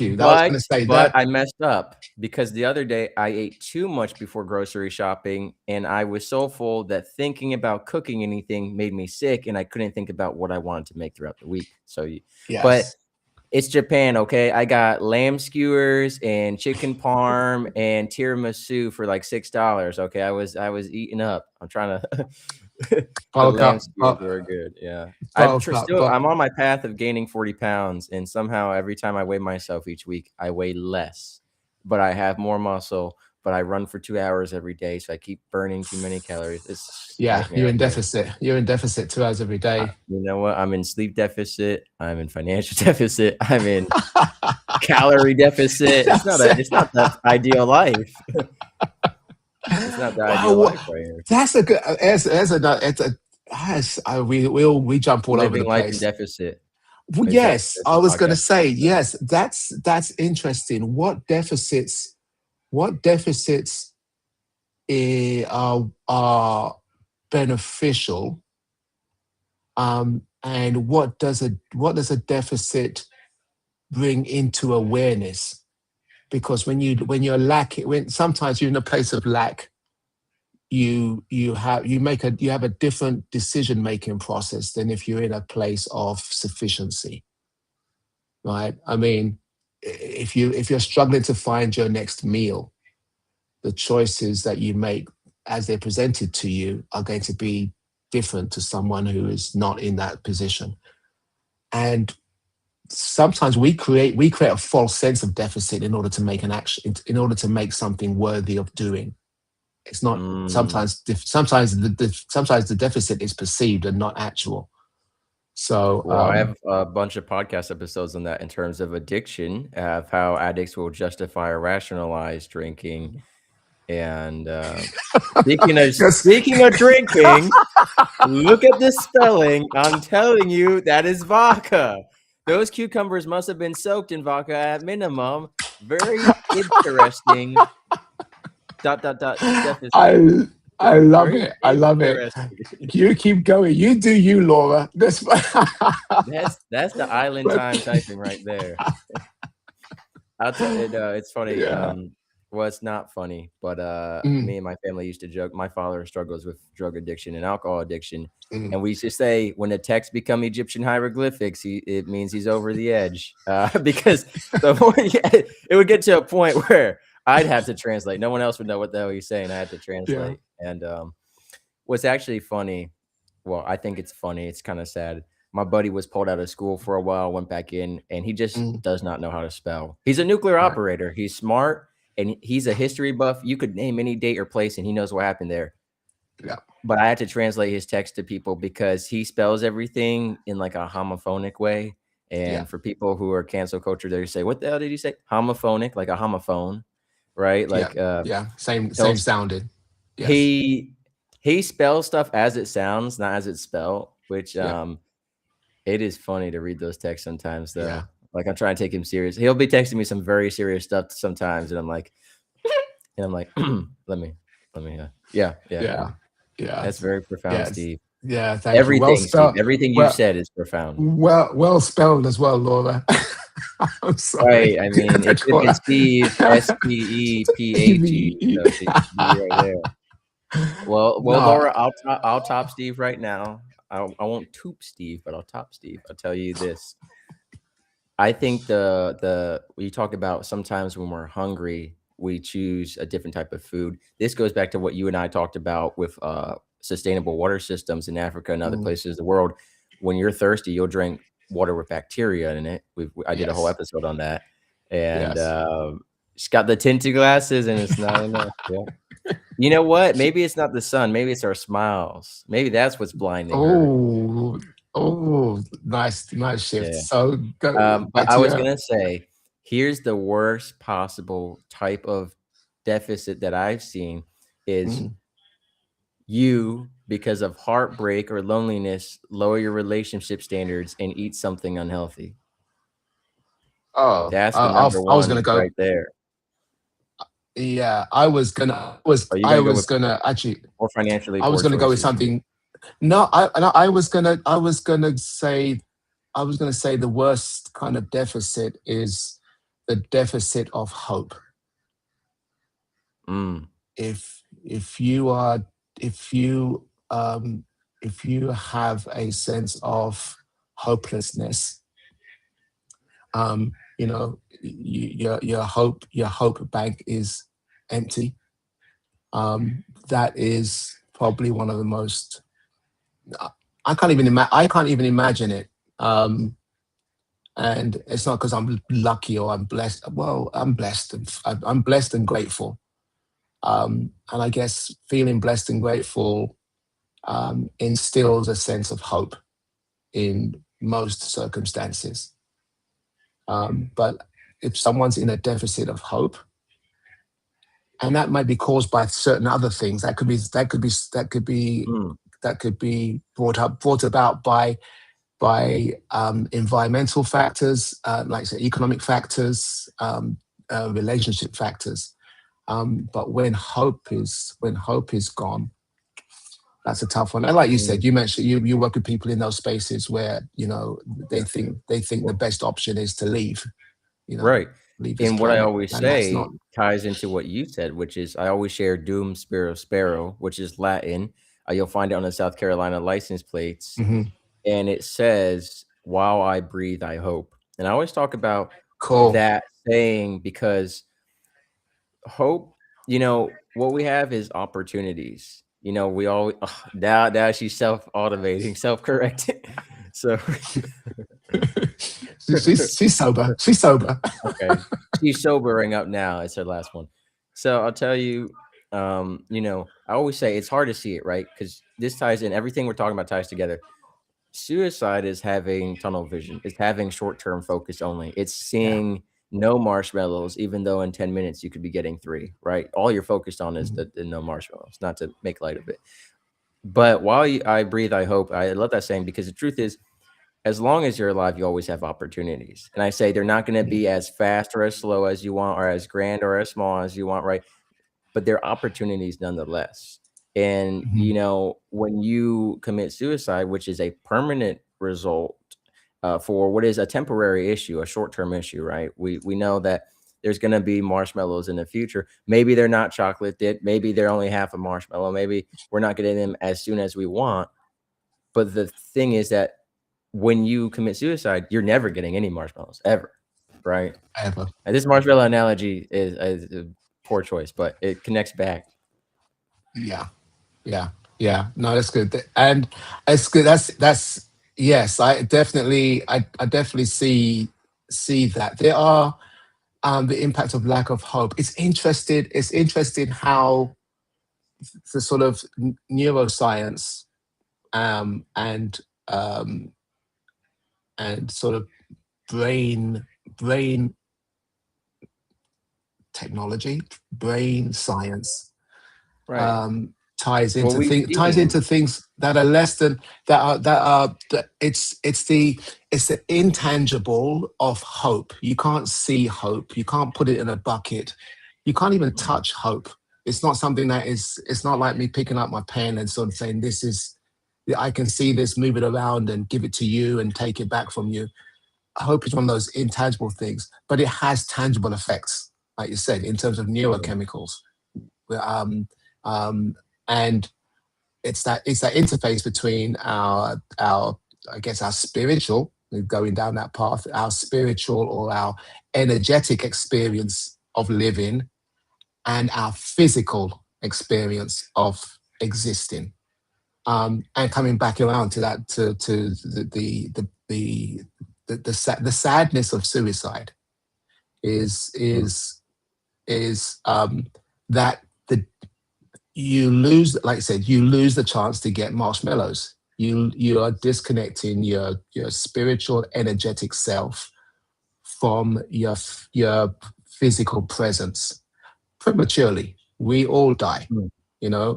going But to say but that. I messed up because the other day I ate too much before grocery shopping, and I was so full that thinking about cooking anything made me sick, and I couldn't think about what I wanted to make throughout the week. So, but Yes, it's Japan, okay? I got lamb skewers and chicken parm and tiramisu for like $6. Okay, I was eating up. I'm trying to. The bulk lamb up, skewers were good. Yeah, bulk up, but I'm on my path of gaining 40 pounds, and somehow every time I weigh myself each week, I weigh less, but I have more muscle. But I run for 2 hours every day, so I keep burning too many calories. It's yeah, drives me you're in outside. deficit. You're in deficit 2 hours every day. You know what? I'm in sleep deficit. I'm in financial deficit. I'm in calorie deficit. That's It's not the ideal life. It's not the ideal Wow, life right here. that's a good. As a, it's a as, we jump all over Living the life in place. deficit. Well, Is that yes, that's I the was going to podcast say episode. yes. That's interesting. What deficits are beneficial, and what does a deficit bring into awareness? Because when you're lacking, when sometimes you're in a place of lack, you have a different decision making process than if you're in a place of sufficiency, right? I mean, if you're struggling to find your next meal, the choices that you make as they're presented to you are going to be different to someone who is not in that position. And sometimes we create a false sense of deficit in order to make an action, in order to make something worthy of doing. It's not Mm. sometimes the deficit is perceived and not actual. So Well, I have a bunch of podcast episodes on that in terms of addiction, of how addicts will justify or rationalize drinking. And yes, speaking of drinking, look at the spelling. I'm telling you, that is vodka. Those cucumbers must have been soaked in vodka at minimum. Very interesting. Dot dot dot deficit. I I love Very it. I love it. interesting. You keep going. You do you, Laura. That's That's the island but, time typing right there. I'll tell it. It's funny. yeah. Well, it's not funny, but Mm, me and my family used to joke. My father struggles with drug addiction and alcohol addiction, mm. and we used to say when the text become Egyptian hieroglyphics, it means he's over the edge. Because the more it would get to a point where I'd have to translate. No one else would know what the hell he's saying. I had to Yeah. translate. And what's actually funny, well, I think it's funny. It's kind of sad. My buddy was pulled out of school for a while, went back in, and he just Mm. does not know how to spell. He's a nuclear Right. operator. He's smart and he's a history buff. You could name any date or place and he knows what happened there. Yeah. But I had to translate his text to people because he spells everything in like a homophonic way. Yeah. And for people who are cancel culture, they say, "What the hell did he say?" Homophonic, like a homophone, right? Yeah. Like Yeah. he'll Same sounding. Yes. he he spells stuff as it sounds, not as it's spelled, which Yeah. It is funny to read those texts sometimes, Yeah, though. Like, I'm trying to take him serious. He'll be texting me some very serious stuff sometimes, and I'm like, let me, yeah, yeah, yeah. yeah, yeah, That's very profound, yes, Steve. yeah. Thank you. Well Everything, Steve. spelled. Everything you've Well, said is profound. well spelled as well, Laura. I'm sorry. Right. I mean, it could have been Steve, Stephe, so be right there. Well, No. Laura, I'll top Steve right now. I won't toop Steve, but I'll top Steve. I'll tell you this. I think the you talk about sometimes when we're hungry, we choose a different type of food. This goes back to what you and I talked about with sustainable water systems in Africa and other Mm, places of the world. When you're thirsty, you'll drink water with bacteria in it. I did a whole yes. episode on that, and Yes. she's got the tinted glasses, and it's not enough. Yeah. You know what? Maybe it's not the sun. Maybe it's our smiles. Maybe that's what's blinding her. Oh, oh, nice shift. Yeah. So go But back I to was your. gonna say, here's the worst possible type of deficit that I've seen is Mm. you, because of heartbreak or loneliness, lower your relationship standards and eat something unhealthy. Oh, That's the number I was gonna one go. right there. Yeah, Are you I gonna go was with gonna actually more financially I was poor gonna go with choices, Steve? something. No, I was gonna say the worst kind of deficit is the deficit of hope. Mm, If you are if you if you have a sense of hopelessness, your hope bank is empty. That is probably one of the most. I can't even imagine it. Um, and it's not because I'm lucky or I'm blessed. Well, I'm blessed and I'm blessed and grateful. And I guess feeling blessed and grateful instills a sense of hope in most circumstances. But if someone's in a deficit of hope, and that might be caused by certain other things, mm, that could be brought about by environmental factors, like say economic factors, relationship factors. But when hope is gone, that's a tough one. And like you said, mm. you mentioned you work with people in those spaces where Yeah. they think the Well, best option is to leave, you know, right. leave this And what I planet, always and that's not. say ties into what you said, which is I always share Doom Sparrow Sparrow, which is Latin. You'll find it on the South Carolina license plates, Hmm. and it says, "While I breathe, I hope." And I always talk about Cool. that saying because hope, what we have is opportunities. We all now she's self-automating, self-correcting. So She's sober. She's sober. okay. She's sobering up now. It's her last one. So I'll tell you, I always say it's hard to see it, right? Because this ties in everything we're talking about ties together. Suicide is having tunnel vision. It's having short-term focus only. It's Yeah. seeing no marshmallows, even though in 10 minutes you could be getting three, right? All you're focused on is Mhm. the no marshmallows, not to make light of it. But while I breathe, I hope. I love that saying because the truth is, as long as you're alive, you always have opportunities. And I say they're not going to be as fast or as slow as you want, or as grand or as small as you want, right? But they're opportunities nonetheless. And Mhm. when you commit suicide, which is a permanent result for what is a temporary issue, a short-term issue, right? We know that there's going to be marshmallows in the future. Maybe they're not chocolate dipped. Maybe they're only half a marshmallow. Maybe we're not getting them as soon as we want. But the thing is that when you commit suicide, you're never getting any marshmallows ever, right? Ever. And this marshmallow analogy is a poor choice, but it connects back. Yeah. Yeah. Yeah. No, that's good. And it's good. That's yes. I definitely see that there are the impact of lack of hope. It's interesting how the sort of neuroscience um, and um, and sort of brain brain technology, brain science Right. Well, we've ties seen. into things that are less than it's the intangible of hope. You can't see hope, you can't put it in a bucket, you can't even touch hope. It's not something that is, it's not like me picking up my pen and sort of saying, this is, I can see this, move it around and give it to you and take it back from you. Hope is one of those intangible things, but it has tangible effects, like you said, in terms of neurochemicals. um, um, and it's that interface between our I guess our spiritual, going down that path, our spiritual or our energetic experience of living, and our physical experience of existing. And coming back around to that, to the sadness of suicide is Mm. that the you lose, like I said, you lose the chance to get marshmallows. You are disconnecting your spiritual, energetic self from your physical presence prematurely. We all die, Mm.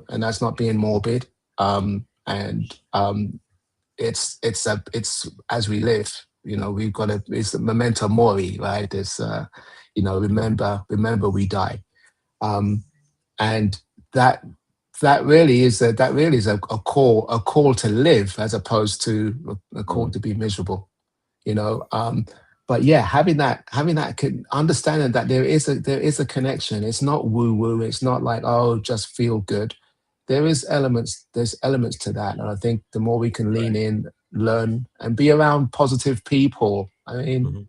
and that's not being morbid. And it's as we live. We've got to. It's a memento mori, right? It's remember we die. Um, and that that really is a call to live, as opposed to a call Mm. to be miserable. But yeah, understanding that there is a connection. It's not woo woo. It's not like, oh, just feel good. There's elements to that, and I think the more we can lean in, learn, and be around positive people. I mean, Mhm.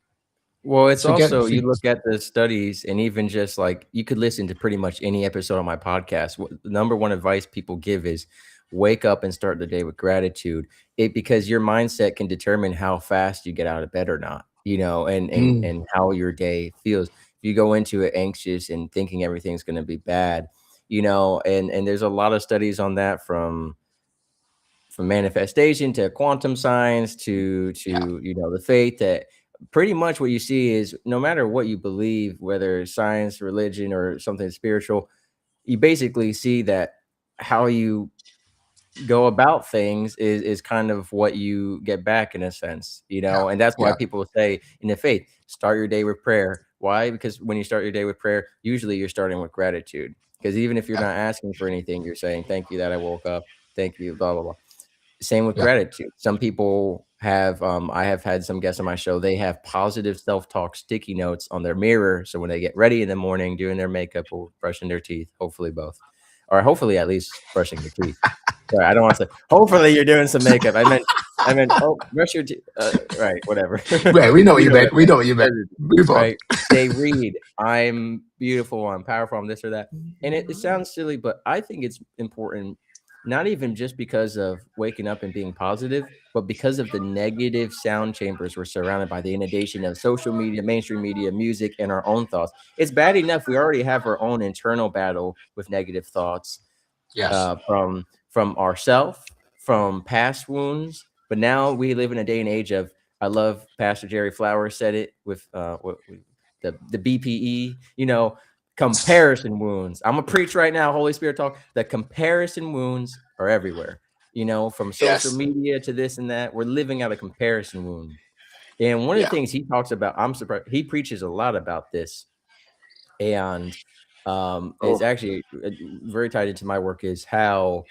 Well, it's forget. also, you look at the studies, and even just like you could listen to pretty much any episode on my podcast. The number one advice people give is wake up and start the day with gratitude. Because your mindset can determine how fast you get out of bed or not, and Mm, and how your day feels. If you go into it anxious and thinking everything's going to be bad, and there's a lot of studies on that, from manifestation to quantum science to yeah, the faith, that pretty much what you see is, no matter what you believe, whether it's science, religion, or something spiritual, you basically see that how you go about things is kind of what you get back, in a sense, yeah, and that's why yeah, people say in the faith, start your day with prayer. Why? Because when you start your day with prayer, usually you're starting with gratitude, because even if you're yeah, not asking for anything, you're saying thank you that I woke up, thank you, blah blah blah. Same with yeah, gratitude. Some people have, I have had some guests on my show, they have positive self-talk sticky notes on their mirror. So when they get ready in the morning, doing their makeup or brushing their teeth, hopefully both, or hopefully at least brushing their teeth. Sorry, I don't want to say, hopefully you're doing some makeup. I meant, oh, brush your teeth. Right, whatever. Well, we know what You you know what I meant. We meant. know what you meant. Move on. Right? They read, I'm beautiful, I'm powerful, I'm this or that. And it sounds silly, but I think it's important, not even just because of waking up and being positive, but because of the negative sound chambers we're surrounded by, the inundation of social media, mainstream media, music, and our own thoughts. It's bad enough we already have our own internal battle with negative thoughts, Yes. from ourself, from past wounds. But now we live in a day and age of, I love Pastor Jerry Flowers said it with the BPE, comparison wounds. I'm a preach right now, Holy Spirit talk. The comparison wounds are everywhere. From social Yes. media to this and that, we're living out a comparison wound. And one of the Yeah. things he talks about, I'm surprised, he preaches a lot about this, and it's Oh, actually very tied into my work, is how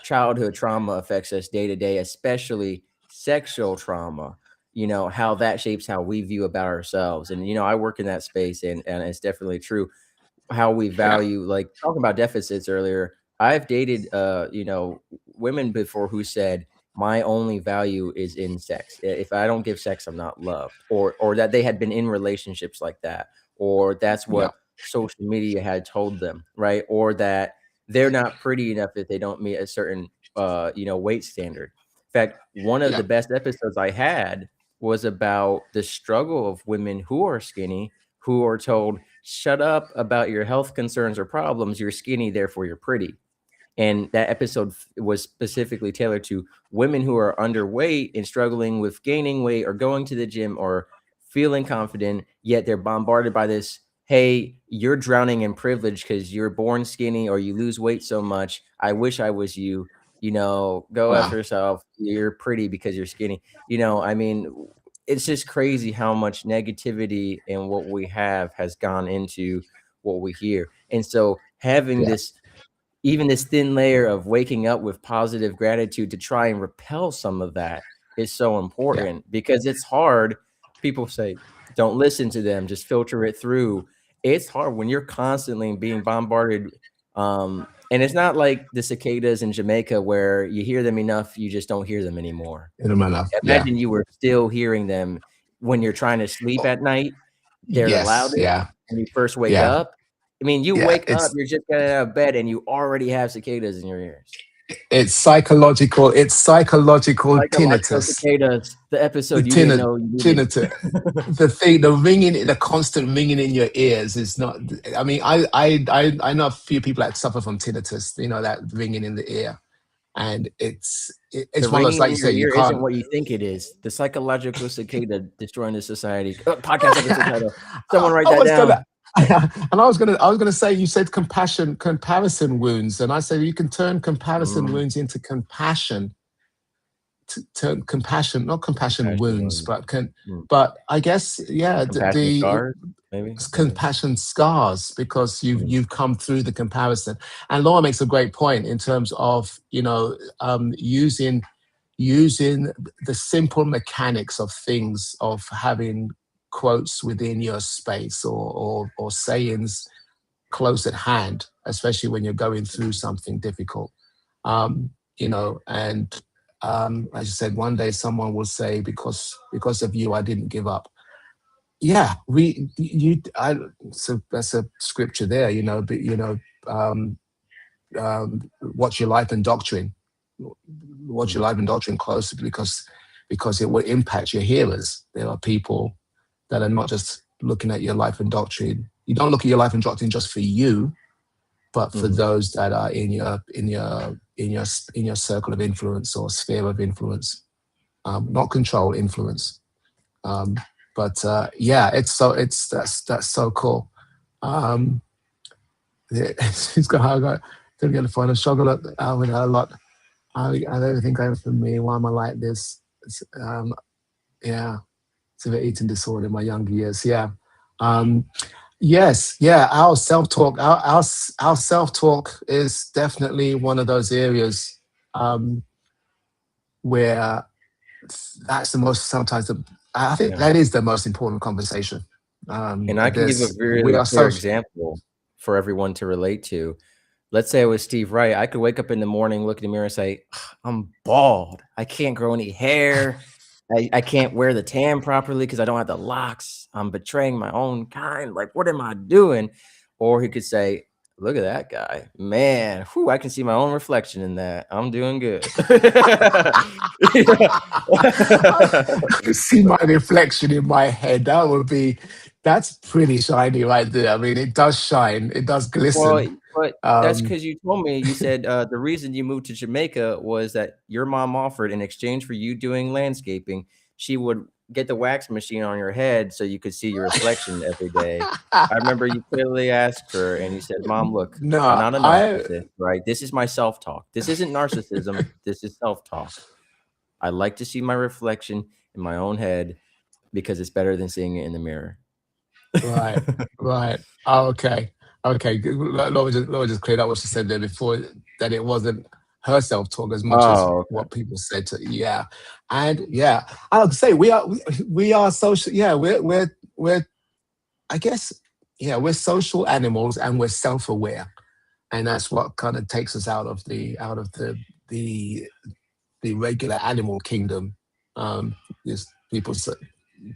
childhood trauma affects us day to day, especially sexual trauma, how that shapes how we view about ourselves. And I work in that space, and it's definitely true how we yeah. value, like talking about deficits earlier. I've dated women before who said my only value is in sex. If I don't give sex, I'm not loved. Or that they had been in relationships like that, or that's Yeah. what social media had told them, right? Or that they're not pretty enough if they don't meet a certain weight standard. In fact, one of Yeah. the best episodes I had was about the struggle of women who are skinny, who are told, shut up about your health concerns or problems. You're skinny, therefore you're pretty. And that episode was specifically tailored to women who are underweight and struggling with gaining weight or going to the gym or feeling confident, yet they're bombarded by this. hey, you're drowning in privilege because you're born skinny or you lose weight so much. I wish I was you. Go after Wow. yourself. You're pretty because you're skinny. I mean, it's just crazy how much negativity and what we have has gone into what we hear. And so having Yeah. this, even this thin layer of waking up with positive gratitude to try and repel some of that is so Yeah. important, because it's hard. People say, don't listen to them, just filter it through. It's hard when you're constantly being bombarded. And it's not like the cicadas in Jamaica where you hear them enough, you just don't hear them anymore. In a manner. Yeah. Imagine you were still hearing them when you're trying to sleep at night. They're the Yes. loudest Yeah. when you first wake Yeah. up. I mean, you Yeah. wake up, you're just getting out of bed, and you already have cicadas in your ears. It's psychological. It's psychological Psychological tinnitus. cicadas, the The episode you didn't tinnitus. know you needed. Tinnitus. The thing, the ringing, the constant ringing in your ears is not. I mean, I know a few people that suffer from tinnitus. That ringing in the ear, and The it's one of those, ringing like you in your say, you ear isn't can't. what you think it is. The psychological cicada destroying the society. Podcast episode title. Someone write I that was down. gonna, and I was gonna say, you said comparison wounds, and I said you can turn comparison wounds into compassion. Turn compassion, not compassion Compassion wounds, wounds. but Mm. but I guess, yeah, Compassion scars, maybe. compassion scars, because Mm. you've come through the comparison. And Laura makes a great point in terms of using the simple mechanics of things, of having quotes within your space, or sayings close at hand, especially when you're going through something difficult. And as you said, one day someone will say, because of you, I didn't give up. Yeah, so that's a scripture there, but watch your life and doctrine, watch your Mm. life and doctrine closely, because it will impact your hearers. There are people that are not just looking at your life and doctrine. You don't look at your life and doctrine just for you, but for Mhm. those that are in your circle of influence or sphere of influence, not control, influence. Um, but yeah, that's so cool. Um, it's got I got didn't get to find a struggle with a lot. I don't think going for me. Why am I like this? Yeah, it's an eating disorder in my younger years. Yeah. Um, yes. Yeah. Our self talk. Our self talk is definitely one of those areas, where that's the most sometimes the, I think Yeah. that is the most important conversation. And I can give a We really are clear so. example for everyone to relate to. Let's say I was Steve Wright. I could wake up in the morning, look in the mirror, and say, I'm bald. I can't grow any hair. I can't wear the tan properly because I don't have the locks. I'm betraying my own kind. Like, what am I doing? Or he could say, look at that guy. Man, whew, I can see my own reflection in that. I'm doing good. I see my reflection in my head. That's pretty shiny right there. I mean, it does shine. It does Well, glisten. but that's Um, because you told me, you said, the reason you moved to Jamaica was that your mom offered, in exchange for you doing landscaping, she would get the wax machine on your head so you could see your reflection every day. I remember you clearly asked her and you said, Mom, look, I'm no, not a narcissist, right? This is my self-talk. This isn't narcissism. This is self-talk. I like to see my reflection in my own head because it's better than seeing it in the mirror. right, right. Oh, okay, okay. Laura just cleared up what she said there before, that it wasn't her self talk as much as Oh, okay. what people said to. Yeah, and yeah, I would say we are social. Yeah, we're I guess, yeah, we're social animals, and we're self aware, and that's what kind of takes us the the regular animal kingdom. There's people,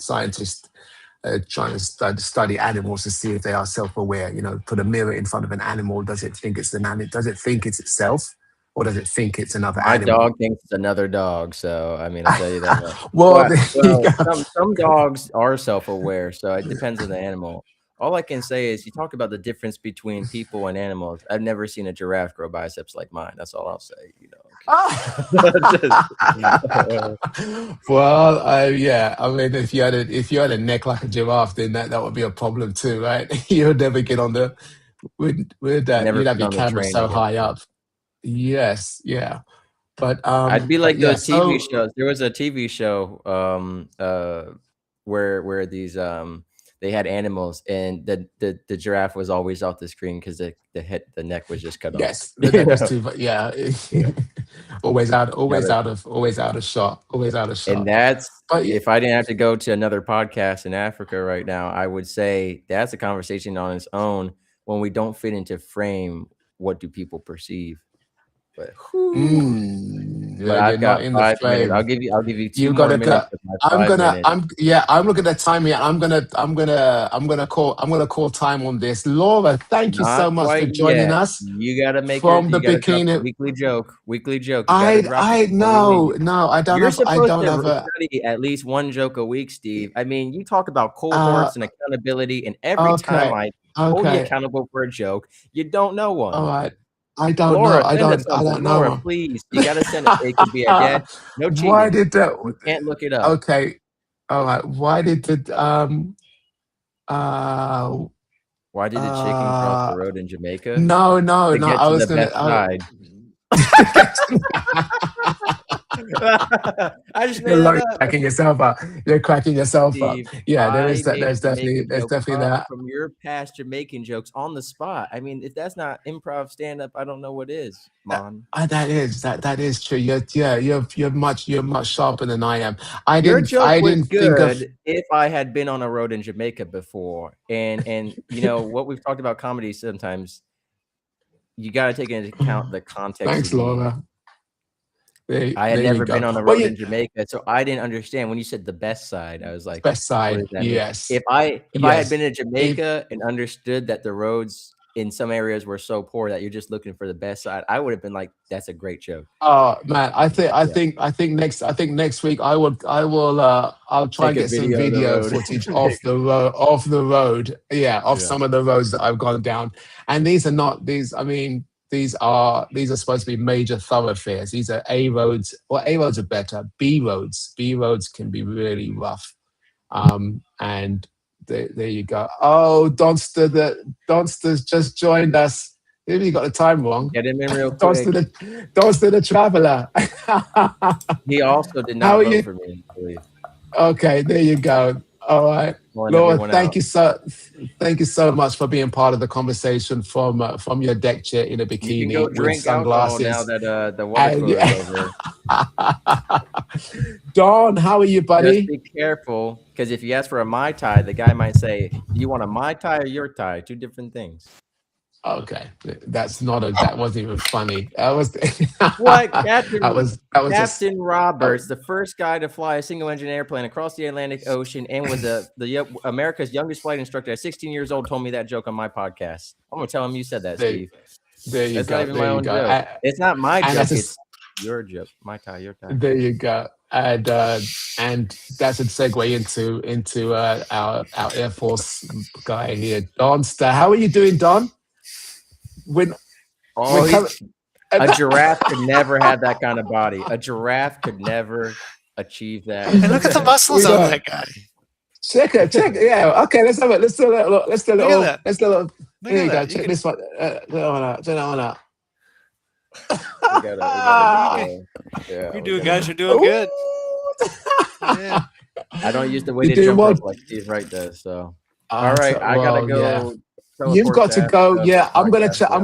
scientists, trying to study animals to see if they are self-aware. Put a mirror in front of an animal. Does it think it's an animal? Does it think it's itself, or does it think it's another My animal? dog thinks it's another dog, so, I mean, I'll tell you that much. Well, Well there you well, go. some dogs are self-aware, so it depends on the animal. All I can say is you talk about the difference between people and animals. I've never seen a giraffe grow biceps like mine. That's all I'll say, Well, yeah. I mean, if you had a neck like a giraffe, then that would be a problem too, right? You'd never get on the with that. Never You'd have fit your on the camera train so again. high up. Yes, yeah. I'd be But like yeah. those TV So shows. There was a TV show where these they had animals and the giraffe was always off the screen because the neck was just cut off. yes, the neck was too. Yeah, Yeah. Gotta, always out of shot, always out of and shot. that's But yeah, if I didn't have to go to another podcast in Africa right now, I would say that's a conversation on its own. When we don't fit into frame, what do people perceive? But whew, but when you're I've not got in the 5 minutes. frame. I'll give you 2 You more gotta go. minutes of my 5 minutes. I'm looking at time here. I'm gonna call time on this. Laura, thank you so Not much for quite joining yet. us from the You gotta drop the bikini. weekly joke. Weekly joke. You gotta drop it I before we leave. no, You're I supposed don't to have a, study at least 1 joke a week, Steve. I mean, you talk about uh, cohorts and accountability, and every time okay, I hold you okay, accountable for a joke, you don't know all one. right. I don't know, Laura, send us I something. don't Laura, know. please. You gotta send it. It could be again. No Why cheating. did that? You can't look it up. Okay, all right. Why did the uh Why did the chicken cross the uh road in Jamaica? no, To no, get I to was the gonna best side. I just you're made that like up. cracking yourself up. You're cracking yourself up. Steve, Yeah, there I is that. made a Jamaican There's joke definitely up that. from your past Jamaican jokes on the spot. I mean, if that's not improv stand up, I don't know what is, man. That is true. You're much sharper than I am. Your joke I was didn't think of. good if I had been on a road in Jamaica before. And you know what we've talked about comedy sometimes, you got to take into account the context Thanks, you need. Laura. I had There you never go. been on a Well, road yeah, in Jamaica, so I didn't understand when you said the best side. I was like, best what side. does that mean? Yes, If I had yes. been in If Jamaica and understood that the roads in some areas were so poor that you're just looking for the best side, I would have been like, that's a great joke. Oh man, Yeah. I think next week I'll try Take and a get some video of the video road. footage off the road. Yeah, off Yeah. some of the roads that I've gone down. And these are not these. I mean, these are supposed to be major thoroughfares. These are A roads. Well, A roads are better. B roads. B roads can be really rough. And there you go. Oh, Donster's just joined us. Maybe you got the time wrong. Get him in real Donster quick. the traveler. He also did How not are vote you? for me, I believe. Okay, there you go. All right, Pulling Laura, everyone out. thank you so much for being part of the conversation from your deck chair in a You can go bikini with drink alcohol now sunglasses. that the water And cooler is over. Don, how are you, Just buddy? be careful, because if you ask for a Mai Tai, the guy might say, "Do you want a Mai Tai or your Tai? 2 different things." Okay, that wasn't even funny. That was What? that was just Captain Roberts, the first guy to fly a single-engine airplane across the Atlantic Ocean and was America's youngest flight instructor at 16 years old, told me that joke on my podcast. I'm gonna tell him you said that, there. Steve. There you That's not go. even There my you own go. joke. It's not my And joke. that's a, It's your joke. My tie, your tie. there you go. And that's a segue into our Air Force guy here, Don Star. How are you doing, Don? When Oh, when come, a giraffe could never have that kind of body. A giraffe could never achieve that. And look at the muscles We on got- that guy. check it. Yeah. Okay. Let's have it. Let's do a little. Look at that. Let's do a little. Look There at you go. that. Check You this one. Check that one out. Check that one out. We gotta yeah, You're doing, guys. You're doing good. Yeah. I don't use the You're weighted doing jump well. rope like Steve Wright does. So, all right, I gotta go. Yeah. teleport You've got to go. Africa Yeah, for I'm gonna podcast chat. now.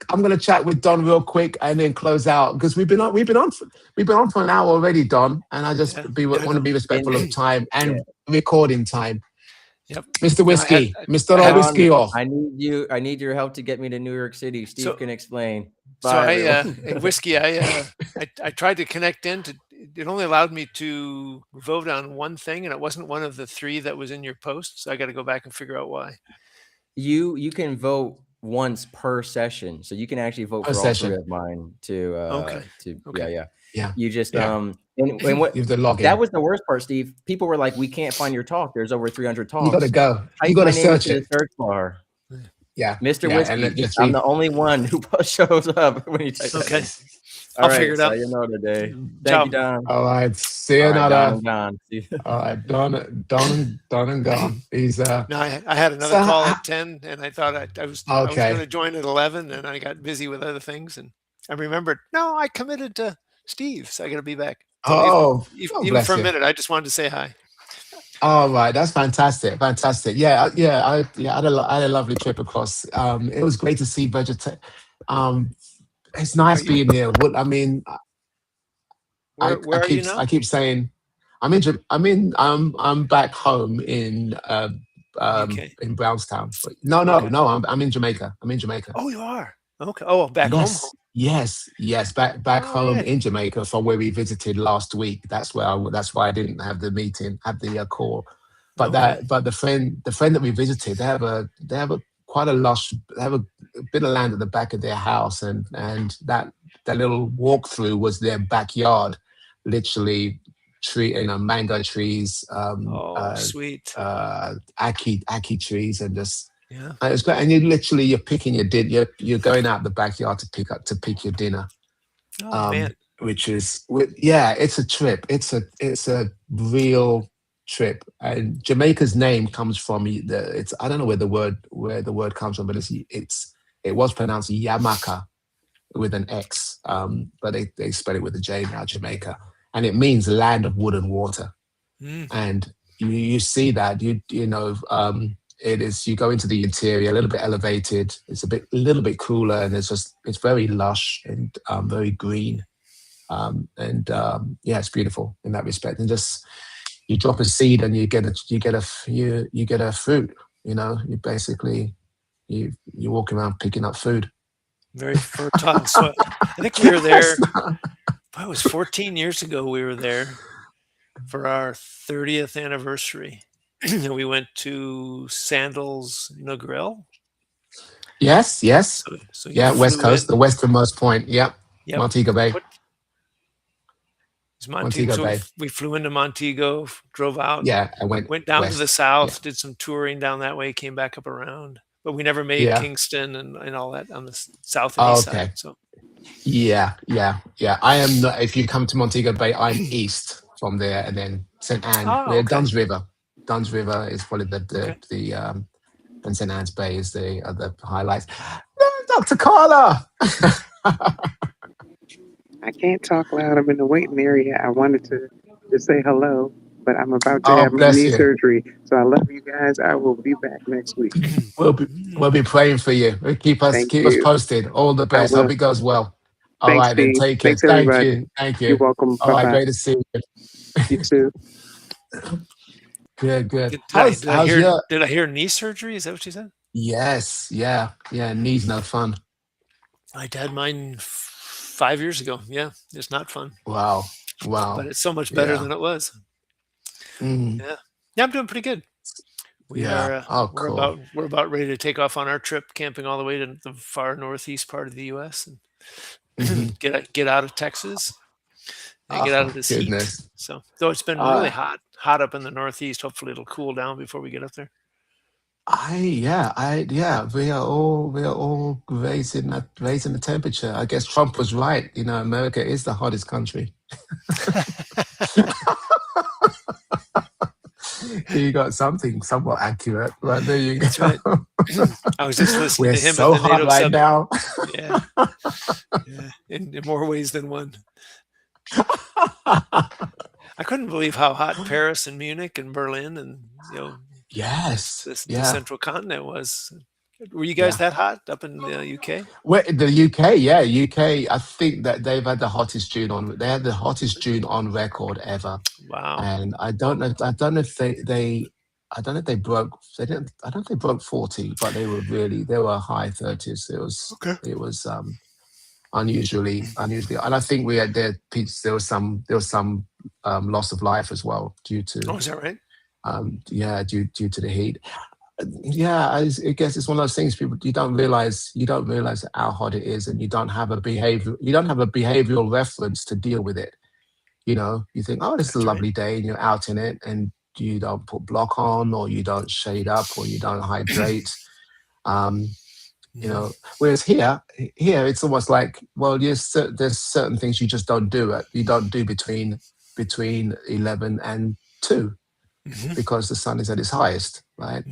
I'm gonna chat with Don real quick and then close out because we've been on for an hour already, Don. And I just Yeah. want to be respectful of time and Yeah. recording time. Yep. Mr. Whiskey, Mr. I- Rob Whiskey off. I need your help to get me to New York City. Steve So- can explain. So Bye, in Whiskey, I tried to connect in to. It only allowed me to vote on one thing, and it wasn't one of the 3 that was in your post. So I got to go back and figure out why. You can vote once per session, so you can actually vote Per for session. all 3 of mine. Okay. Yeah. You just Yeah. and what You have to log in. that was the worst part, Steve. People were like, "We can't find your talk. There's over 300 talks." You got to go. Type You got my to name search into it. the search bar. Yeah, Mr. yeah, and Whiskey. just I'm the only one who shows up when you type that Okay. in. All I'll figure right. it out. Sayonara day. Thank Ciao. you, Don. All right, see All you right, Don another. and Don. See you. All right, Don and gone. He's No, I had another so call at 10, and I thought I was going okay. to join at 11, and I got busy with other things, and I remembered, no, I committed to Steve, so I got to be back. So Oh, oh, even for bless a you. minute, I just wanted to say hi. All right, that's fantastic, fantastic. Yeah, I had a lovely trip across. It was great to see Um, it's Are nice you being here. What I mean, where are you now? I keep saying I'm back home UK. in Brownstown. But no, no, Okay. no. I'm in Jamaica. I'm in Jamaica. Oh, you are. Okay. Oh, back home. Yes, yes, yes. Back All home right. in Jamaica from where we visited last week. That's why I didn't have the meeting, have the call. Okay. But the friend that we visited, they have a quite a lush, they have a bit of land at the back of their house, and that little walkthrough was their backyard, literally mango trees, Oh, sweet. ackee trees, and just Yeah. and it's great. And you're picking your dinner. You're going out the backyard to pick your dinner, Oh man. yeah, it's a trip. It's a real trip. And Jamaica's name comes from it's I don't know where the word comes from, but it was pronounced Yamaka with an X, but they spell it with a J now, Jamaica, and it means land of wood and water. Mm. And you see that it is, you go into the interior a little bit elevated, it's a little bit cooler, and it's very lush and very green, yeah, it's beautiful in that respect. And just you drop a seed and you get a fruit. You basically you walk around picking up food. Very fertile soil. I think we were there. It was 14 years ago. We were there for our 30th anniversary. And we went to Sandals Grill. Yes, yes. So you Yeah, West flew Coast, in. the westernmost point. Yep. Yep. Montego Bay. It's Montego. So Bay. we flew into Montego, drove out. Yeah, I went down west. to the south, did some touring down that way, came back up around. But we never made Yeah. Kingston and all that on the south and east side. So yeah. I am not, if you come to Montego Bay, I'm east from there, and then St. Anne, okay. Dunn's River. Dunn's River is probably Okay. and St. Anne's Bay is the other highlights. No, Dr. Carla. I can't talk loud. I'm in the waiting area. I wanted to say hello, but I'm about to have my knee surgery. So I love you guys. I will be back next week. We'll be praying for you. Keep us posted. All the best. Hope it goes well. All right, then take care. Thanks, everybody. Thank you. You're welcome. All right, Bye-bye. great to see you. You too. Good. Did I hear knee surgery? Is that what you said? Yes. Yeah. Knees no fun. I had mine 5 years ago. Yeah, it's not fun. Wow. But it's so much better than it was. Yeah, I'm doing pretty good. We're about ready to take off on our trip, camping all the way to the far northeast part of the U.S. and get out of Texas and get out of this heat. So, though it's been really hot up in the northeast, hopefully it'll cool down before we get up there. We are all raising the temperature. I guess Trump was right. America is the hottest country. You got something somewhat accurate, right there. You go. That's right. I was just listening to him. So at the hot right now. Yeah, in more ways than one. I couldn't believe how hot Paris and Munich and Berlin and yes, the central continent was. Were you guys that hot up in the UK? Well, the UK. I think that they've had the hottest June on. They had the hottest June on record ever. Wow! And I don't know if they. I don't know if they broke. They didn't. I don't think they broke 40, but they were high 30s. It was unusually, and I think there was some loss of life as well due to. Oh, is that right? Due to the heat. I guess it's one of those things. People, you don't realize how hot it is, and you don't have a behavioral reference to deal with it. You think, oh, this is a lovely day, and you're out in it, and you don't put block on, or you don't shade up, or you don't hydrate. Whereas here it's almost like, well, there's certain things you just don't do. You don't do between 11 and 2 because the sun is at its highest, right?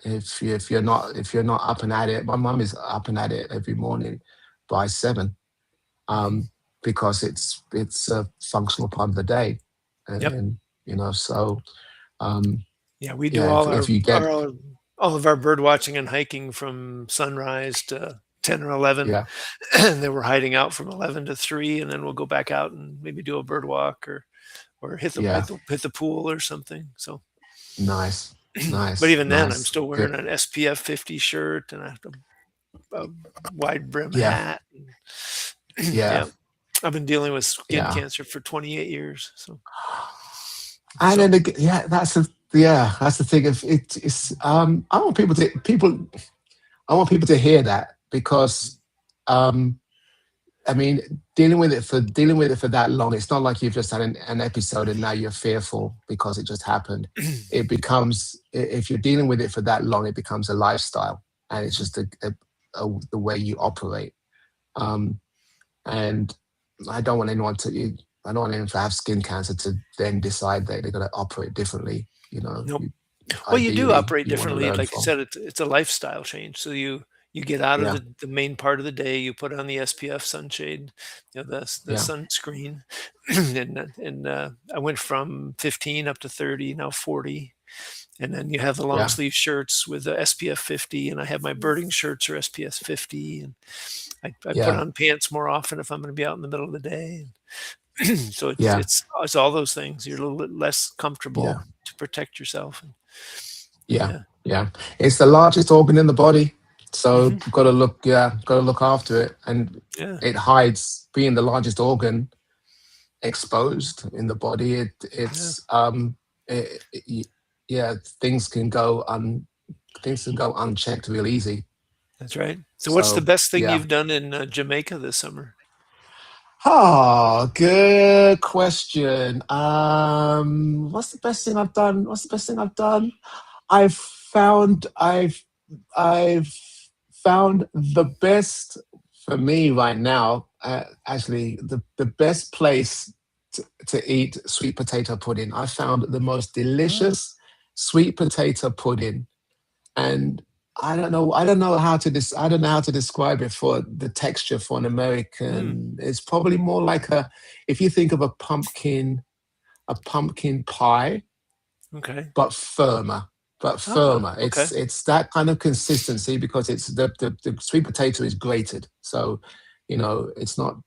If you're not up and at it, my mum is up and at it every morning by 7, because it's a functional part of the day, and so. We do all of our bird watching and hiking from sunrise to 10 or 11, and then we're hiding out from 11 to 3, and then we'll go back out and maybe do a bird walk or hit the pool or something. So nice. But even then, I'm still wearing an SPF 50 shirt and a wide brim hat. I've been dealing with skin cancer for 28 years. So. And then that's the thing. Of it's I want people to hear that, because I mean, dealing with it for that long, it's not like you've just had an episode and now you're fearful because it just happened. It becomes, if you're dealing with it for that long, it becomes a lifestyle, and it's just the way you operate. And I don't want anyone to have skin cancer to then decide that they're going to operate differently. Nope. Well, you do operate differently. Like you said, it's a lifestyle change. So you get out of the main part of the day, you put on the SPF sunshade, the sunscreen, and I went from 15 up to 30, now 40. And then you have the long sleeve shirts with the SPF 50, and I have my birding shirts are SPF 50, and I put on pants more often if I'm going to be out in the middle of the day. So it's all those things. You're a little bit less comfortable to protect yourself. It's the largest organ in the body, so you've got to look after it, and it hides being the largest organ exposed in the body. Things can go unchecked real easy. That's right. So what's the best thing you've done in Jamaica this summer? Oh, good question. What's the best thing I've done? I've found the best for me right now. Actually, the best place to eat sweet potato pudding. I found the most delicious sweet potato pudding, and I don't know how to describe it for the texture for an American. It's probably more like if you think of a pumpkin pie, but firmer. It's that kind of consistency, because it's the sweet potato is grated, so it's not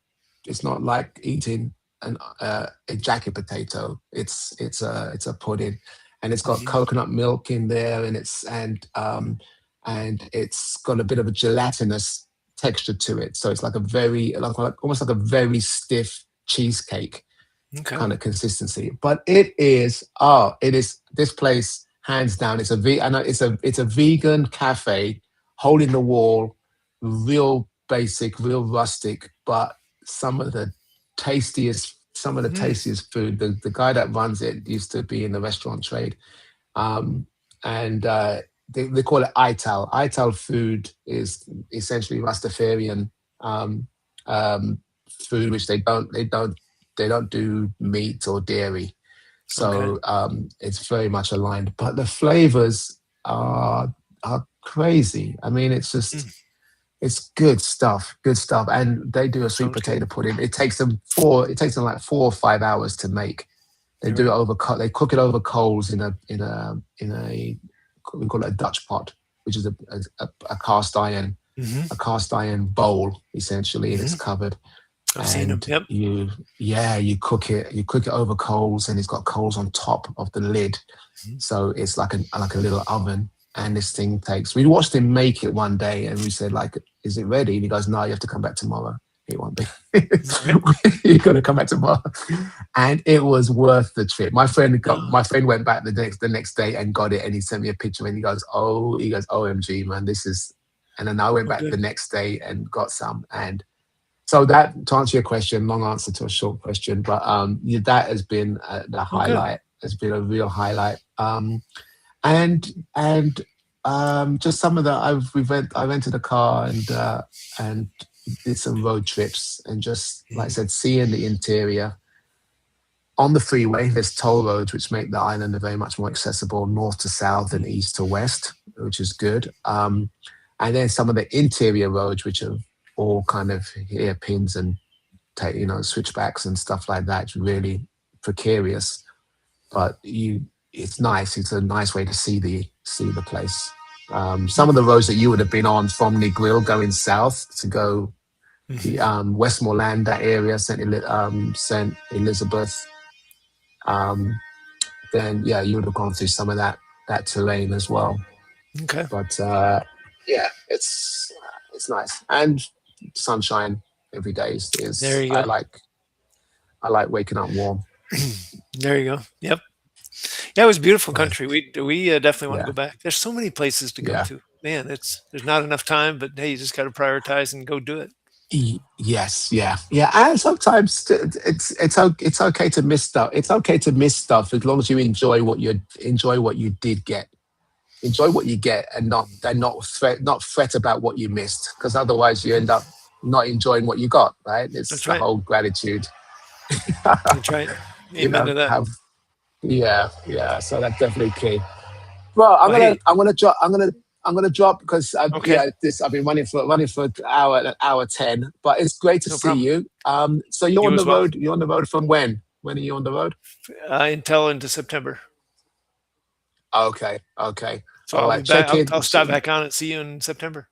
like eating a jacket potato. It's a pudding, and it's got coconut milk in there, and it's got a bit of a gelatinous texture to it. So it's like almost like a very stiff cheesecake kind of consistency. But it is this place, hands down. It's a vegan cafe, hole in the wall, real basic, real rustic, but some of the tastiest food. The guy that runs it used to be in the restaurant trade, They call it ital. Ital food is essentially Rastafarian food, which they don't do meat or dairy, so it's very much aligned. But the flavors are crazy. I mean, it's just it's good stuff, and they do a sweet potato pudding. It takes them like 4 or 5 hours to make. They do it they cook it over coals in a we call it a Dutch pot, which is a cast iron bowl essentially, and it's covered. I've seen them. Yep. You cook it over coals, and it's got coals on top of the lid, so it's like a little oven. And this thing we watched him make it one day, and we said, like, is it ready? And he goes, no, you have to come back tomorrow. It won't be. You're gonna come back tomorrow. And it was worth the trip. My friend went back the next day and got it, and he sent me a picture, and he goes, OMG, man, this is. And then I went back the next day and got some. And so that, to answer your question, long answer to a short question, but that has been the highlight. Has been a real highlight. And Just some of the I rented a car and did some road trips and just like I said, seeing the interior. On the freeway, there's toll roads which make the island very much more accessible, north to south and east to west, which is good. And then some of the interior roads, which are all kind of hairpins and switchbacks and stuff like that. It's really precarious, but it's nice. It's a nice way to see the place. Some of the roads that you would have been on from Negril going south to go the Westmoreland, that area, St. Elizabeth. Then you would have gone through some of that terrain as well. Okay. But it's nice, and sunshine every day is there you go. I like waking up warm. There you go. Yep. Yeah, it was a beautiful country. We definitely want to go back. There's so many places to go to. Man, there's not enough time, but hey, you just got to prioritize and go do it. Yes, yeah, and sometimes it's okay to miss stuff. It's okay to miss stuff as long as you enjoy what you did get. Enjoy what you get, and not fret about what you missed, because otherwise you end up not enjoying what you got. Right? It's the whole gratitude. That's right. Amen to that. So that's definitely key. Well, I'm gonna drop because I've been running for an hour 10, but it's great to see you. So you're on the road. You're on the road from when? When are you on the road? Until into September. Okay. So I'll stop back on and see you in September.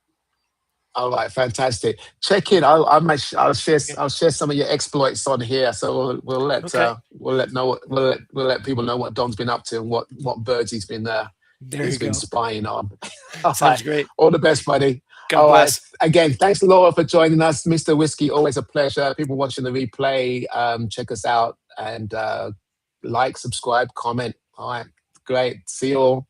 All right, fantastic. Check in. I'll share some of your exploits on here, so we'll let people know what Don's been up to and what birds he's been been spying on. Sounds great. All the best, buddy. God bless. Right. Again, thanks Laura for joining us, Mr. Whiskey. Always a pleasure. People watching the replay, check us out and like, subscribe, comment. All right, great. See you all.